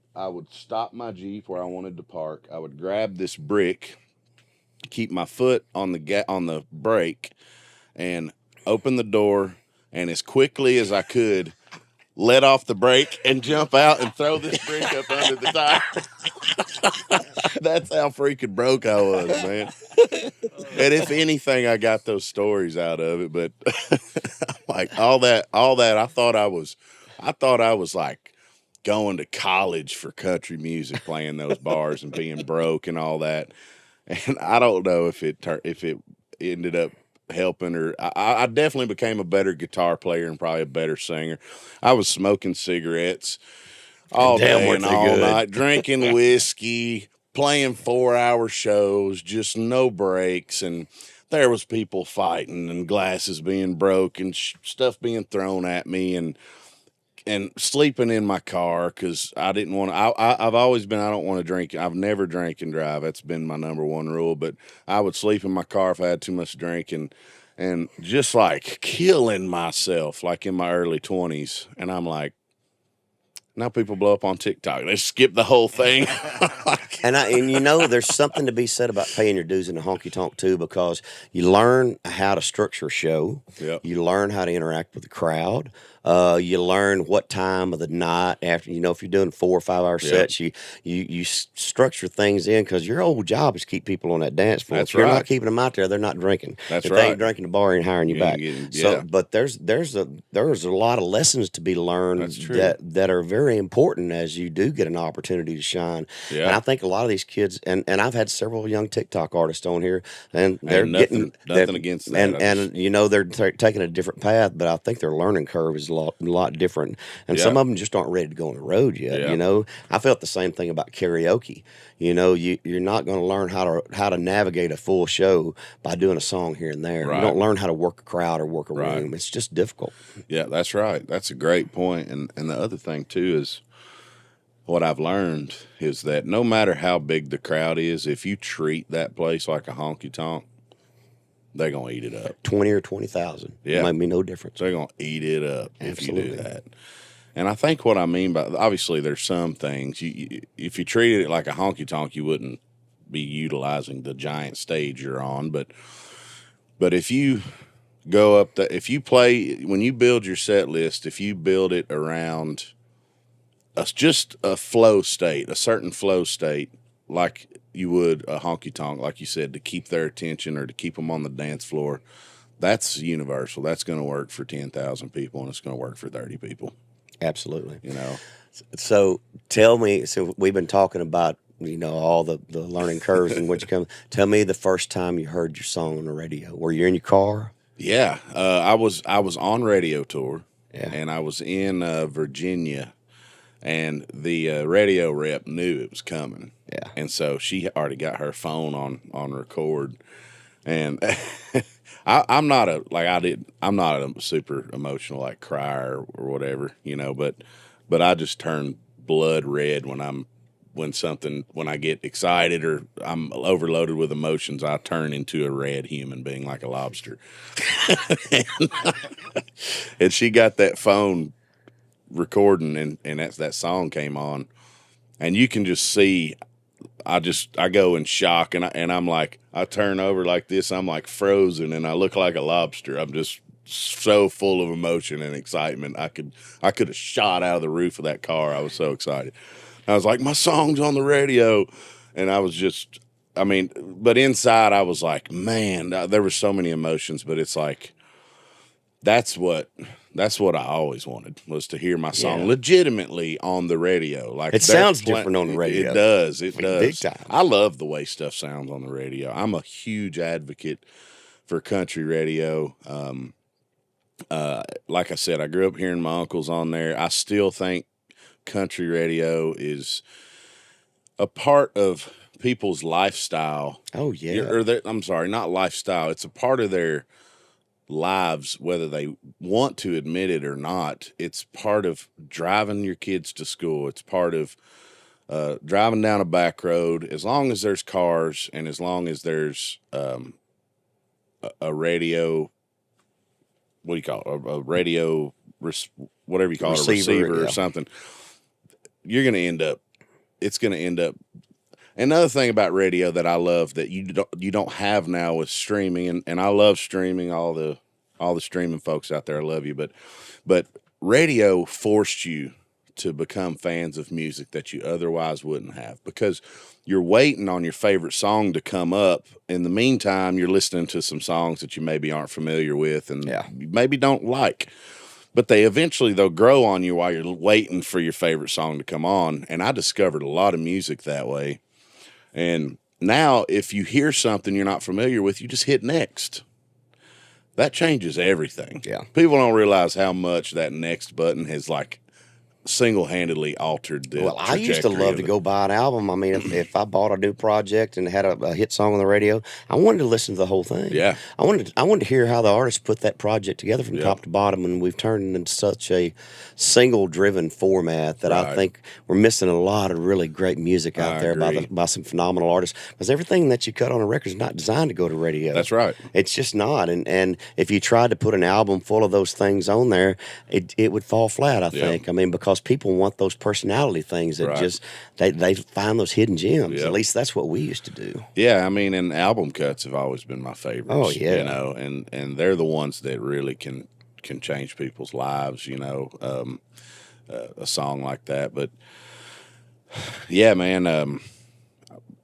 stop my Jeep where I wanted to park. I would grab this brick, keep my foot on the brake, and open the door, and as quickly as I could, let off the brake and jump out and throw this brick up under the tire. That's how freaking broke I was, man. And if anything, I got those stories out of it. But like all that, I thought I was like going to college for country music, playing those bars and being broke and all that. And I don't know if it ended up helping, or I definitely became a better guitar player and probably a better singer. I was smoking cigarettes all Damn, day weren't and they all good. night, drinking whiskey, playing 4-hour shows, just no breaks. And there was people fighting and glasses being broke and stuff being thrown at me and sleeping in my car because I didn't want to. I've always been, I don't want to drink. I've never drank and drive. That's been my number one rule. But I would sleep in my car if I had too much to drink and just like killing myself like in my early 20s. And I'm like, now people blow up on TikTok. They skip the whole thing. And you know, there's something to be said about paying your dues in the honky tonk too, because you learn how to structure a show. Yep. You learn how to interact with the crowd. You learn what time of the night after. You know, if you're doing 4 or 5 hour sets, you structure things in because your whole job is keep people on that dance floor. That's if you're right. not keeping them out there, they're not drinking. That's if right. they ain't drinking the bar, ain't hiring you You ain't back. getting- So, yeah. but there's a lot of lessons to be learned That's true. that are very important as you do get an opportunity to shine. Yeah. And I think a lot of these kids, and I've had several young TikTok artists on here, and they're nothing getting against that. and you know they're taking a different path, but I think their learning curve is a lot different. And some of them just aren't ready to go on the road yet. Yeah. You know, I felt the same thing about karaoke. You know, you're not going to learn how to navigate a full show by doing a song here and there. Right. You don't learn how to work a crowd or work a Right. room. It's just difficult. Yeah, that's right. That's a great point. And the other thing too is what I've learned is that no matter how big the crowd is, if you treat that place like a honky tonk, they're gonna eat it up. 20 or 20,000. Yeah. It might be no difference. They're gonna eat it up if you Absolutely. do that. And I think what I mean by, obviously there's some things if you treated it like a honky tonk, you wouldn't be utilizing the giant stage you're on. But if you go up if you play, when you build your set list, if you build it around just a flow state, a certain flow state, like you would a honky tonk, like you said, to keep their attention or to keep them on the dance floor, that's universal. That's going to work for 10,000 people, and it's going to work for 30 people. Absolutely. You know. So tell me. So we've been talking about all the learning curves and what you come. Tell me the first time you heard your song on the radio. Were you in your car? Yeah, I was on radio tour, Yeah. and I was in Virginia, and the radio rep knew it was coming. Yeah. And so she already got her phone on record, and I'm not a super emotional like crier or whatever, but I just turn blood red when I get excited or I'm overloaded with emotions. I turn into a red human being like a lobster. And she got that phone recording, and that song came on, and you can just see I go in shock, and I'm like, I turn over like this, I'm like frozen, and I look like a lobster. I'm just so full of emotion and excitement. I could have shot out of the roof of that car. I was so excited. I was like, my song's on the radio, and I was just, but inside I was like, man, there were so many emotions, but it's like, that's what I always wanted, was to hear my song legitimately on the radio. Like, it sounds different on the radio. It does. It does. Big time. I love the way stuff sounds on the radio. I'm a huge advocate for country radio. Like I said, I grew up hearing my uncles on there. I still think country radio is a part of people's lifestyle. Oh, yeah. I'm sorry, not lifestyle. It's a part of their lives, whether they want to admit it or not. It's part of driving your kids to school. It's part of driving down a back road. As long as there's cars and as long as there's a radio, what do you call it? A radio, whatever you call it, a receiver or something. You're going to end up. It's going to end up. Another thing about radio that I love that you don't have now with streaming, and I love streaming, all the streaming folks out there, I love you, but radio forced you to become fans of music that you otherwise wouldn't have, because you're waiting on your favorite song to come up. In the meantime, you're listening to some songs that you maybe aren't familiar with and you maybe don't like. But they'll grow on you while you're waiting for your favorite song to come on. And I discovered a lot of music that way. And now if you hear something you're not familiar with, you just hit next. That changes everything. Yeah. People don't realize how much that next button has like single-handedly altered the Well, I used to love to go buy an album. I mean, if I bought a new project and had a hit song on the radio, I wanted to listen to the whole thing. Yeah. I wanted to hear how the artist put that project together from Yep. top to bottom, and we've turned into such a single-driven format that I Right. think we're missing a lot of really great music out I there agree. by some phenomenal artists. Because everything that you cut on a record is not designed to go to radio. That's right. It's just not. And if you tried to put an album full of those things on there, it would fall flat, I think. I mean, because people want those personality things that Right. just they find those hidden gems. Yep. At least that's what we used to do. Yeah, I mean, and album cuts have always been my favorites. Oh, yeah. You know, and they're the ones that really can change people's lives, you know, a song like that. But yeah, man,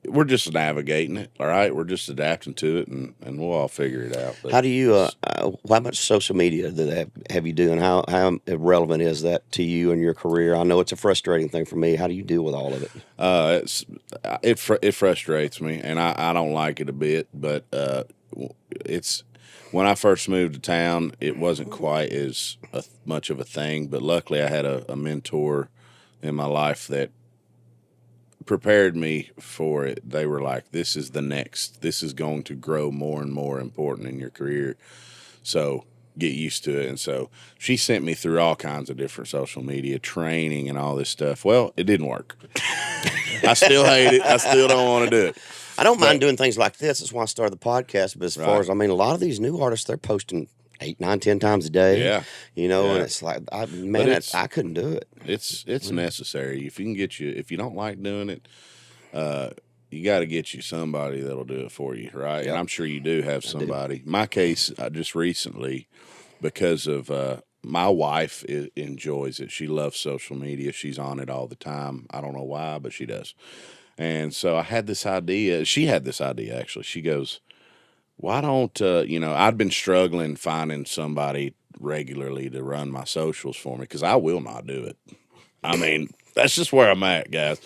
we're just navigating it, all right? We're just adapting to it, and we'll all figure it out. But How do you? How much social media have you do, and how relevant is that to you and your career? I know it's a frustrating thing for me. How do you deal with all of it? it frustrates me, and I don't like it a bit. But it's when I first moved to town, it wasn't quite as much of a thing. But luckily, I had a mentor in my life that prepared me for it. They were like, this is the next. This is going to grow more and more important in your career. So get used to it. And so she sent me through all kinds of different social media training and all this stuff. Well, it didn't work. I still hate it. I still don't want to do it. I don't mind doing things like this. That's why I started the podcast. But as far as, I mean, a lot of these new artists, they're posting 8, 9, 10 times a day. Yeah. You know, Yeah. and it's like, I couldn't do it. It's necessary. If you don't like doing it, you got to get you somebody that'll do it for you, right? Yep. And I'm sure you do have somebody. My case, just recently, because of my wife enjoys it. She loves social media. She's on it all the time. I don't know why, but she does. And so I had this idea. She had this idea, actually. She goes, why don't, I'd been struggling finding somebody regularly to run my socials for me because I will not do it. I mean, that's just where I'm at, guys.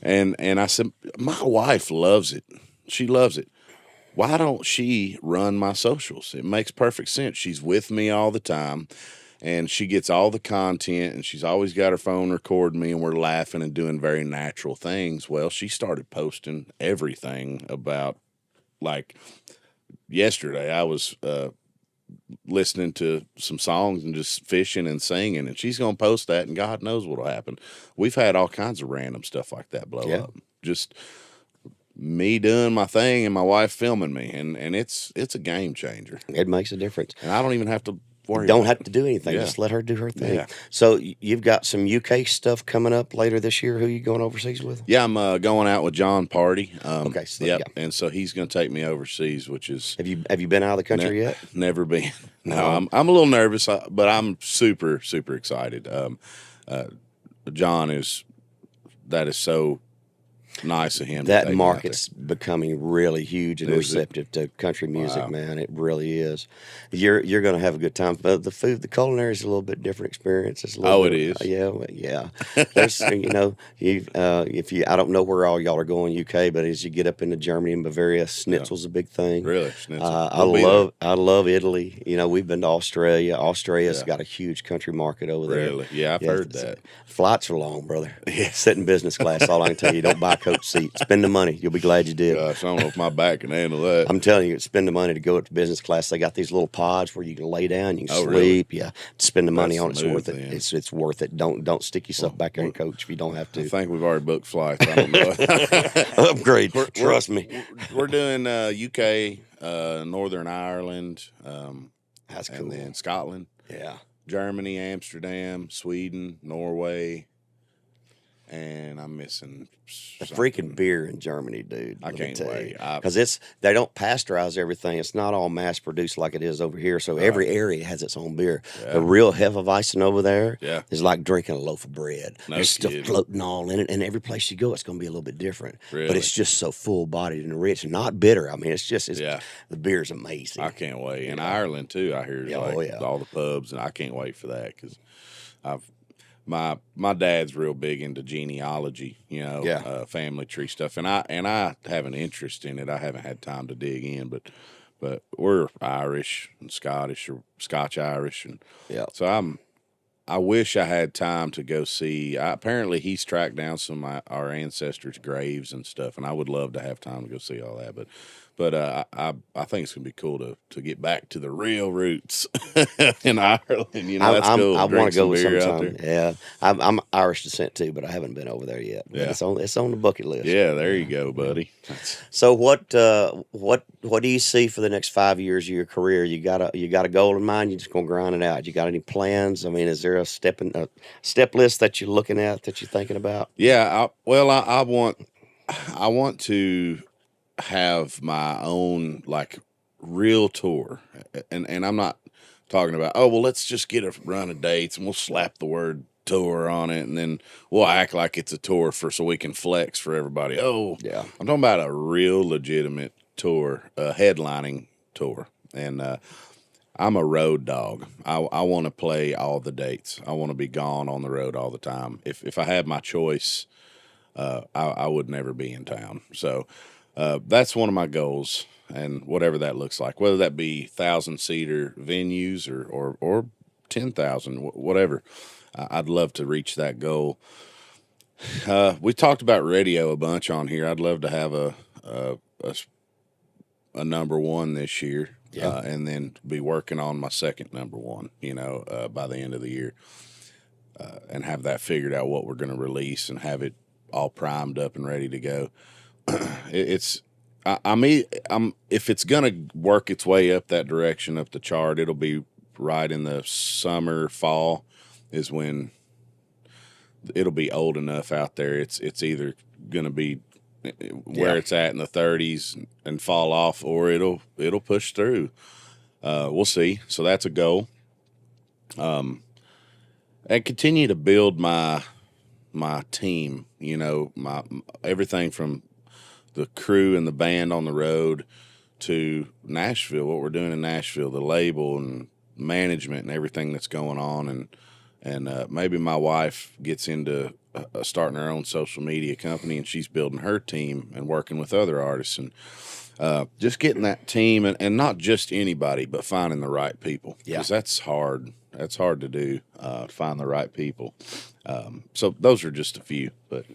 And I said, my wife loves it. She loves it. Why don't she run my socials? It makes perfect sense. She's with me all the time, and she gets all the content, and she's always got her phone recording me, and we're laughing and doing very natural things. Well, she started posting everything about, like, yesterday I was listening to some songs and just fishing and singing, and she's going to post that, and God knows what will happen. We've had all kinds of random stuff like that blow up. Just me doing my thing and my wife filming me, and it's a game changer. It makes a difference. And I don't even have to worry. Don't about have it. to do anything. Yeah. Just let her do her thing. Yeah. So you've got some UK stuff coming up later this year. Who are you going overseas with? Yeah, I'm going out with John Party. Okay, so, yep. yeah. And so he's going to take me overseas, which is Have you been out of the country yet? never been. No, I'm a little nervous, but I'm super, super excited. John is so nice of him. That market's becoming really huge and Is it? receptive to country music, Wow. man. It really is. You're going to have a good time. But the food, the culinary is a little bit different experience. It's a little It bit, is? yeah. There's, I don't know where all y'all are going UK, but as you get up into Germany and Bavaria, schnitzel's a big thing. Really? Schnitzel. I love Italy. You know, we've been to Australia. Australia's got a huge country market over there. Really? Yeah, I've heard that. Flights are long, brother. Sit in business class. All I can tell you, don't buy a coach seat. Spend the money. You'll be glad you did. Gosh, I don't know if my back can handle that. I'm telling you, spend the money to go up to business class. They got these little pods where you can lay down, you can sleep. Really? Yeah, spend the money That's on it. It's smooth, worth it. then. It's worth it. Don't stick yourself back there in coach if you don't have I to. think we've already booked flights. I don't know. Upgrade. Trust me. We're doing UK, Northern Ireland, That's cool. and then Scotland, Yeah. Germany, Amsterdam, Sweden, Norway, and I'm missing The something. freaking beer in Germany, dude. I can't wait. Because they don't pasteurize everything. It's not all mass produced like it is over here. So every area has its own beer. Yeah. The real Hefeweizen over there is Yeah. like drinking a loaf of bread. No There's stuff kidding. floating all in it. And every place you go, it's going to be a little bit different. But Really? it's just so full bodied and rich and not bitter. I mean, Yeah. the beer's amazing. I can't wait. And Ireland too. I hear Yeah, all the pubs, and I can't wait for that because my dad's real big into genealogy, family tree stuff, and I have an interest in it. I haven't had time to dig in, but we're Irish and Scottish or Scotch Irish, and Yeah. so I wish I had time to go see. Apparently, he's tracked down some of our ancestors' graves and stuff, and I would love to have time to go see all that. But I think it's gonna be cool to get back to the real roots in Ireland. You know, that's cool. I want to go beer out sometime. there. Yeah, I'm Irish descent too, but I haven't been over there yet. But Yeah. it's on the bucket list. Yeah, there you go, buddy. So what do you see for the next 5 years of your career? You got a goal in mind? You just gonna grind it out? You got any plans? I mean, is there a step list that you're looking at, that you're thinking about? Yeah, I want to have my own like real tour, and I'm not talking about, oh well, let's just get a run of dates and we'll slap the word tour on it and then we'll act like it's a tour so we can flex for everybody. Oh Yeah. I'm talking about a real legitimate tour, a headlining tour, and I'm a road dog. I want to play all the dates. I want to be gone on the road all the time. If I had my choice, I would never be in town. So that's one of my goals, and whatever that looks like, whether that be 1,000-seater venues or 10,000, whatever, I'd love to reach that goal. We talked about radio a bunch on here. I'd love to have a number one this year, and then be working on my second number one, by the end of the year, and have that figured out, what we're going to release, and have it all primed up and ready to go. If it's going to work its way up that direction, up the chart, it'll be right in the summer, fall is when it'll be old enough out there. It's either going to be where it's at in the 30s and fall off, or it'll push through. We'll see. So that's a goal. And continue to build my team, my everything from the crew and the band on the road to Nashville, what we're doing in Nashville, the label and management and everything that's going on. And maybe my wife gets into starting her own social media company, and she's building her team and working with other artists, and just getting that team, and not just anybody, but finding the right people. Because that's hard. That's hard to do, find the right people. So those are just a few, but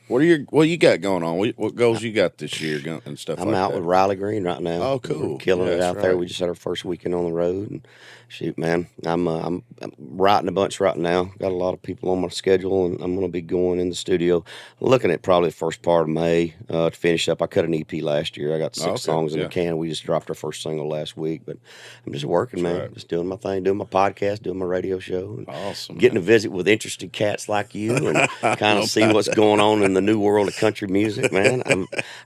what you got going on? What goals you got this year and stuff I'm like out that? with Riley Green right now. Oh, cool. We're killing it That's out there. right. We just had our first weekend on the road, and shoot, man, I'm writing a bunch right now. Got a lot of people on my schedule, and I'm going to be going in the studio, looking at probably the first part of May to finish up. I cut an EP last year. I got 6 songs in the can. We just dropped our first single last week, but I'm just working, man. right. Just doing my thing, doing my podcast, doing my radio show, and Awesome. getting to visit with interested cats like you, and kind of see what's going on in the new world of country music, man.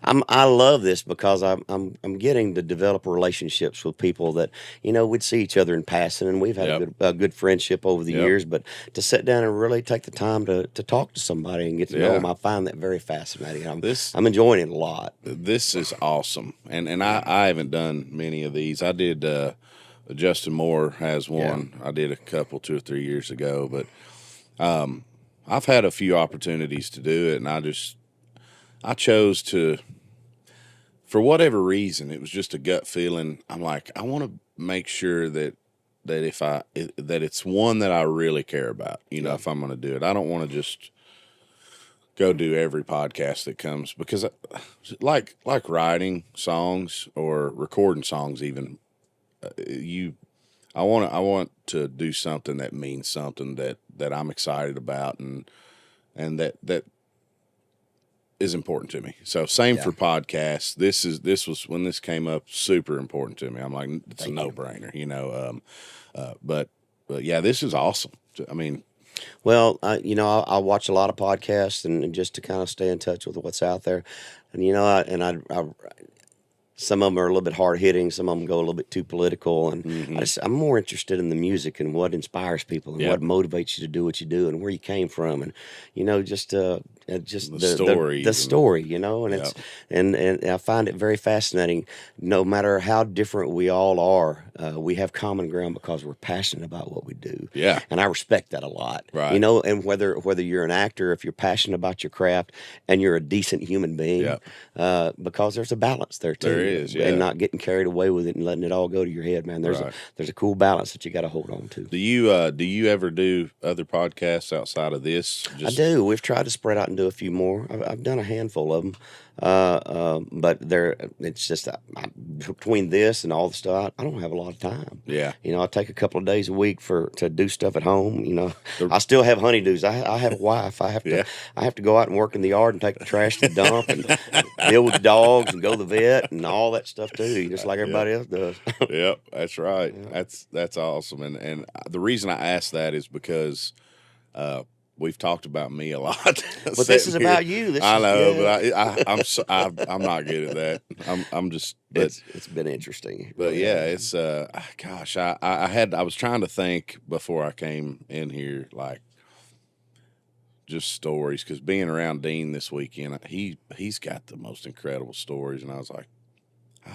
I love this because I'm getting to develop relationships with people that we'd see each other in passing, and we've had a good friendship over the years. But to sit down and really take the time to talk to somebody and get to know them, I find that very fascinating. I'm enjoying it a lot. This is awesome, and I haven't done many of these. I did. Justin Moore has one. I did a couple 2 or 3 years ago, but I've had a few opportunities to do it, and I chose to, for whatever reason, it was just a gut feeling. I'm like, I want to make sure that it's one that I really care about. If I'm going to do it, I don't want to just go do every podcast that comes, because like writing songs or recording songs, even I want to do something that means something that I'm excited about, and that is important to me. So same for podcasts. This was when this came up, super important to me. I'm like, it's a no-brainer, but yeah, this is awesome. I mean, well, I watch a lot of podcasts, and just to kind of stay in touch with what's out there, and I some of them are a little bit hard hitting. Some of them go a little bit too political, and I'm more interested in the music and what inspires people and what motivates you to do what you do and where you came from, and just the story, and it's and I find it very fascinating. No matter how different we all are, we have common ground because we're passionate about what we do. Yeah, and I respect that a lot. Right. And whether you're an actor, if you're passionate about your craft, and you're a decent human being, because there's a balance there too. is, yeah. and not getting carried away with it and letting it all go to your head, man. There's a cool balance that you got to hold on to. Do you ever do other podcasts outside of this? I do. We've tried to spread out and do a few more. I've done a handful of them, but it's just between this and all the stuff, I don't have a lot of time. Yeah. I take a couple of days a week to do stuff at home. I still have honeydews. I have a wife. I have to go out and work in the yard and take the trash to the dump and deal with the dogs and go to the vet and all that stuff too, just like everybody else does. Yep, that's right. Yeah. That's awesome. And the reason I ask that is because we've talked about me a lot. But this is about you. I know, but I'm not good at that. I'm just. But, it's been interesting. But yeah, it's gosh, I was trying to think before I came in here, like just stories, because being around Dean this weekend, he's got the most incredible stories, and I was like,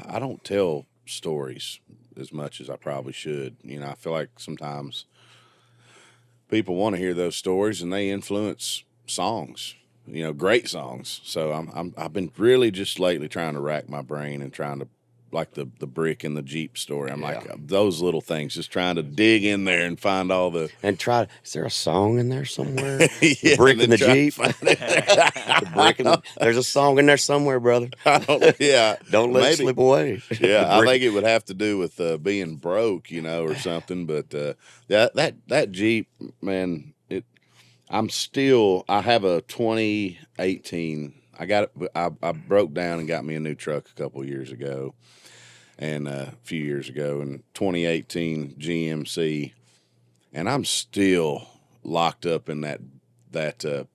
I don't tell stories as much as I probably should. I feel like sometimes people want to hear those stories, and they influence songs, great songs. So I've been really just lately trying to rack my brain and trying to, like the brick and the Jeep story. I'm like those little things, just trying to dig in there and find all the Is there a song in there somewhere? Yeah, the brick and the Jeep. The brick and there's a song in there somewhere, brother. Don't let it slip away. Yeah, I think it would have to do with being broke, or something. But that Jeep, man, I have a 2018. I broke down and got me a new truck a couple years ago, and a few years ago, in 2018 GMC, and I'm still locked up in that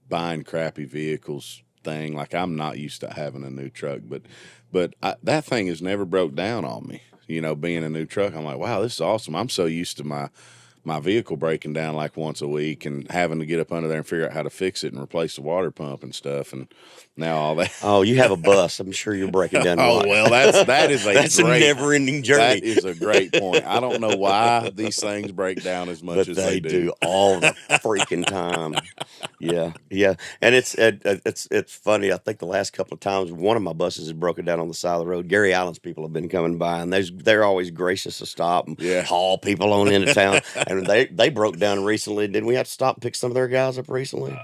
buying crappy vehicles thing. Like, I'm not used to having a new truck, but that thing has never broke down on me. Being a new truck, I'm like, wow, this is awesome. I'm so used to my vehicle breaking down like once a week and having to get up under there and figure out how to fix it and replace the water pump and stuff. And now all that. Oh, you have a bus. I'm sure you're breaking down. Oh, well, that is a never-ending journey. That is a great point. I don't know why these things break down as much as they do all the freaking time. Yeah. And it's funny. I think the last couple of times one of my buses has broken down on the side of the road. Gary Allen's people have been coming by, and they're always gracious to stop and haul people on into town. And they broke down recently. Didn't we have to stop and pick some of their guys up recently?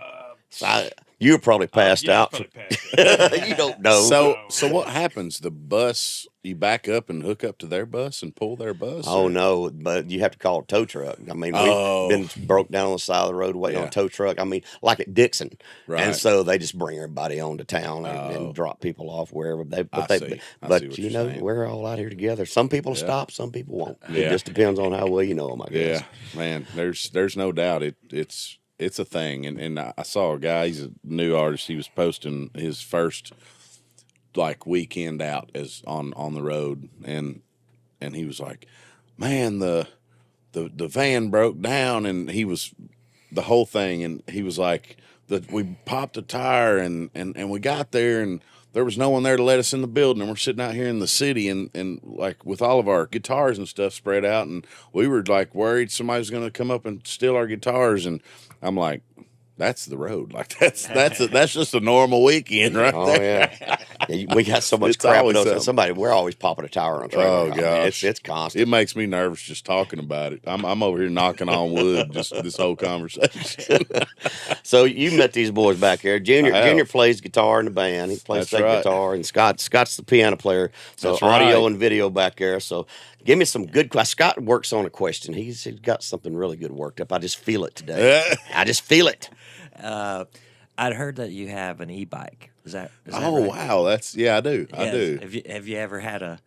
You were probably passed out. You don't know. So what happens? The bus, you back up and hook up to their bus and pull their bus? Oh, no, but you have to call a tow truck. I mean, we've been broke down on the side of the road waiting on a tow truck. I mean, like at Dixon. Right. And so they just bring everybody on to town and drop people off wherever they. But we're all out here together. Some people stop, some people won't. It just depends on how well you know them, I guess. Yeah, man, there's no doubt it's a thing. And I saw a guy, he's a new artist. He was posting his first weekend out as on the road, and he was like, man, the van broke down, and he was the whole thing, and he was like, we popped a tire and we got there, and there was no one there to let us in the building, and we're sitting out here in the city and like with all of our guitars and stuff spread out, and we were like worried somebody was going to come up and steal our guitars. And I'm like, that's the road. Like that's just a normal weekend, right? Oh there. Yeah. We got so much crap. We're always popping a tire on a trailer. Oh gosh, it's constant. It makes me nervous just talking about it. I'm over here knocking on wood just this whole conversation. So you met these boys back there. Junior plays guitar in the band. He plays guitar, and Scott's the piano player. So That's audio and video back there. So give me some good questions. Scott works on a question. He's got something really good worked up. I just feel it today. I just feel it. I'd heard that you have an e-bike. Is that right? Wow, I do. I do. Have you ever had a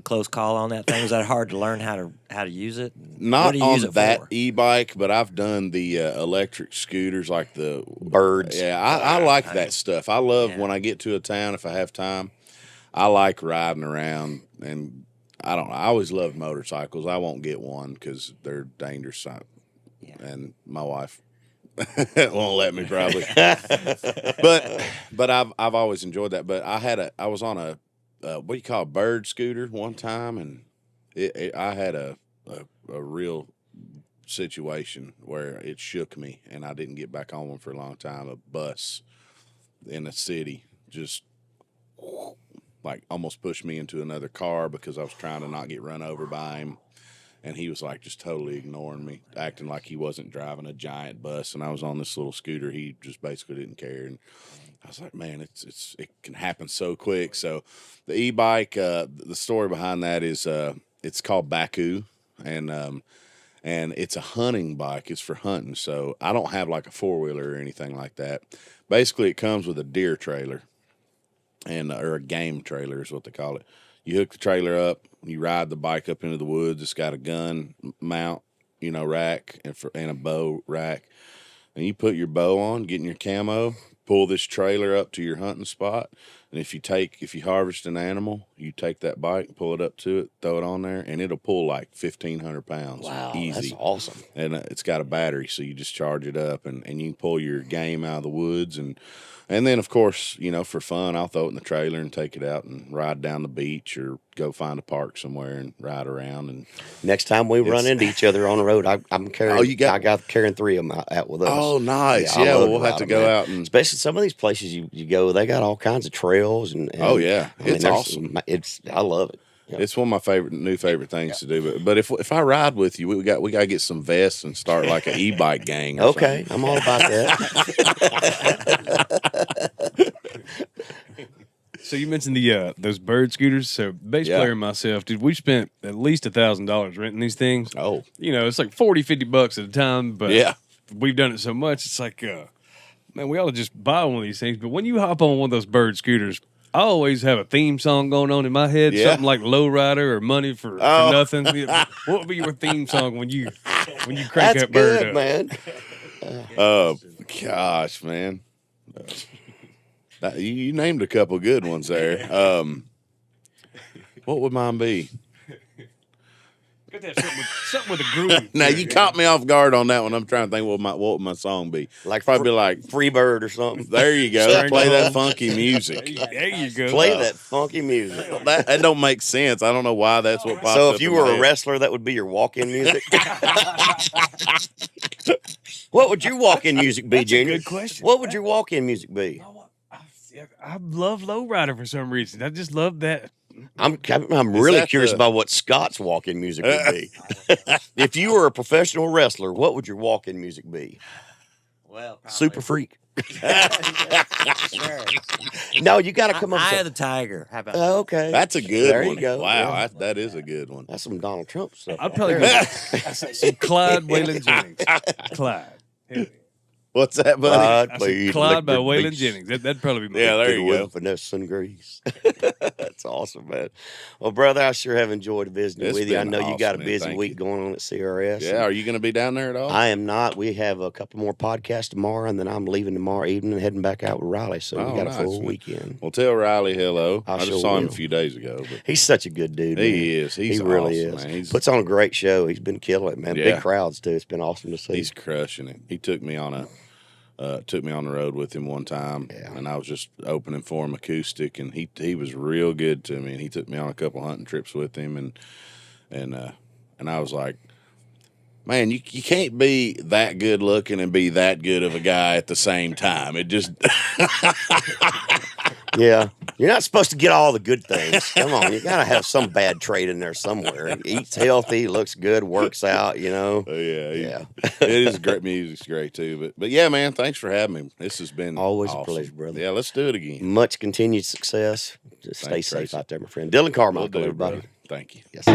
close call on that thing? Was that hard to learn how to use it? Not on that e-bike, but I've done the electric scooters, like the Birds. Yeah, I like that stuff. I love when I get to a town, if I have time, I like riding around, and I don't know. I always loved motorcycles. I won't get one because they're dangerous. And my wife won't let me probably. but I've always enjoyed that. But I was on a what do you call a bird scooter one time, and I had a real situation where it shook me, and I didn't get back on one for a long time. A bus in a city just like almost pushed me into another car because I was trying to not get run over by him. And he was like just totally ignoring me, acting like he wasn't driving a giant bus, and I was on this little scooter. He just basically didn't care, and I was like, man, it can happen so quick. So the e-bike, the story behind that is it's called Baku, and it's a hunting bike. It's for hunting. So I don't have like a four-wheeler or anything like that. Basically, it comes with a deer trailer, and or a game trailer is what they call it. You hook the trailer up, you ride the bike up into the woods. It's got a gun mount, rack and a bow rack. And you put your bow on, get in your camo, pull this trailer up to your hunting spot. And if you harvest an animal, you take that bike, pull it up to it, throw it on there, and it'll pull like 1,500 pounds. Wow, easy. that's awesome. And it's got a battery, so you just charge it up, and you can pull your game out of the woods. And then, of course, for fun, I'll throw it in the trailer and take it out and ride down the beach or go find a park somewhere and ride around. And next time we run into each other on the road, I'm carrying. I got carrying 3 of them out with us. Oh, nice! Yeah, we'll have to go out and especially some of these places you go, they got all kinds of trails and oh yeah, it's there's awesome. I love it. Yeah. It's one of my new favorite things to do. But if I ride with you, we got to get some vests and start like an e-bike gang. Or okay, something. I'm all about that. So you mentioned the those bird scooters. So bass player and myself, dude, we spent at least $1,000 renting these things. Oh, It's like $40-$50 at a time, but yeah, we've done it so much. It's like, man, we ought to just buy one of these things. But when you hop on one of those bird scooters, I always have a theme song going on in my head, something like Lowrider or Money for Nothing. What would be your theme song when you crank That's that bird good, up? man. Oh gosh, man. You named a couple good ones there. What would mine be? Got to have something with a groove. Now you caught me off guard on that one. I'm trying to think what would my song be. Like probably like Freebird or something. there you go. Play that funky music. There you go. Play that funky music. That don't make sense. I don't know why that's what popped So up if you in my were a head. wrestler, that would be your walk-in music. What would your walk-in music be, Junior? good question. What would your walk-in music be? I love Lowrider for some reason. I just love that. I'm really that curious the- about what Scott's walk-in music would be. If you were a professional wrestler, what would your walk-in music be? Well, probably. Super Freak. Sure. No, you got to come up Eye with of the Tiger. How about okay. That's a good There one. you go. Wow, Yeah. that is a good one. That's some Donald Trump stuff. I'd probably go some Clyde Waylon Jennings. Clyde. Hell yeah. What's that, buddy? I said Clyde by Waylon Jennings. That'd probably be my Yeah, there you go. Vanessa and Grease. That's awesome, man. Well, brother, I sure have enjoyed visiting It's with you. I been know you got a awesome, man. busy Thank week you. going on at CRS. Yeah, are you going to be down there at all? I am not. We have a couple more podcasts tomorrow, and then I'm leaving tomorrow evening and heading back out with Riley. So Oh, we got nice, a full man. weekend. Well, tell Riley hello. I I just sure saw him will. a few days ago. But He's such a good dude. he man. is. He's he really awesome, is. man. He's, Puts on a great show. He's been killing it, man. Yeah. Big crowds too. It's been awesome to see. he's crushing it. He took me on the road with him one time, Yeah. and I was just opening for him acoustic, and he was real good to me. And he took me on a couple hunting trips with him, and I was like, man, you can't be that good looking and be that good of a guy at the same time. It just Yeah. You're not supposed to get all the good things. Come on. You got to have some bad trait in there somewhere. He eats healthy, looks good, works out, yeah. It is great. Music's great too. But yeah, man, thanks for having me. This has been Always a awesome. pleasure, brother. Yeah, let's do it again. Much continued success. Just stay Thanks, safe Tracy. out there, my friend. Dillon Carmichael, We'll do, everybody. brother. Thank you. Yes.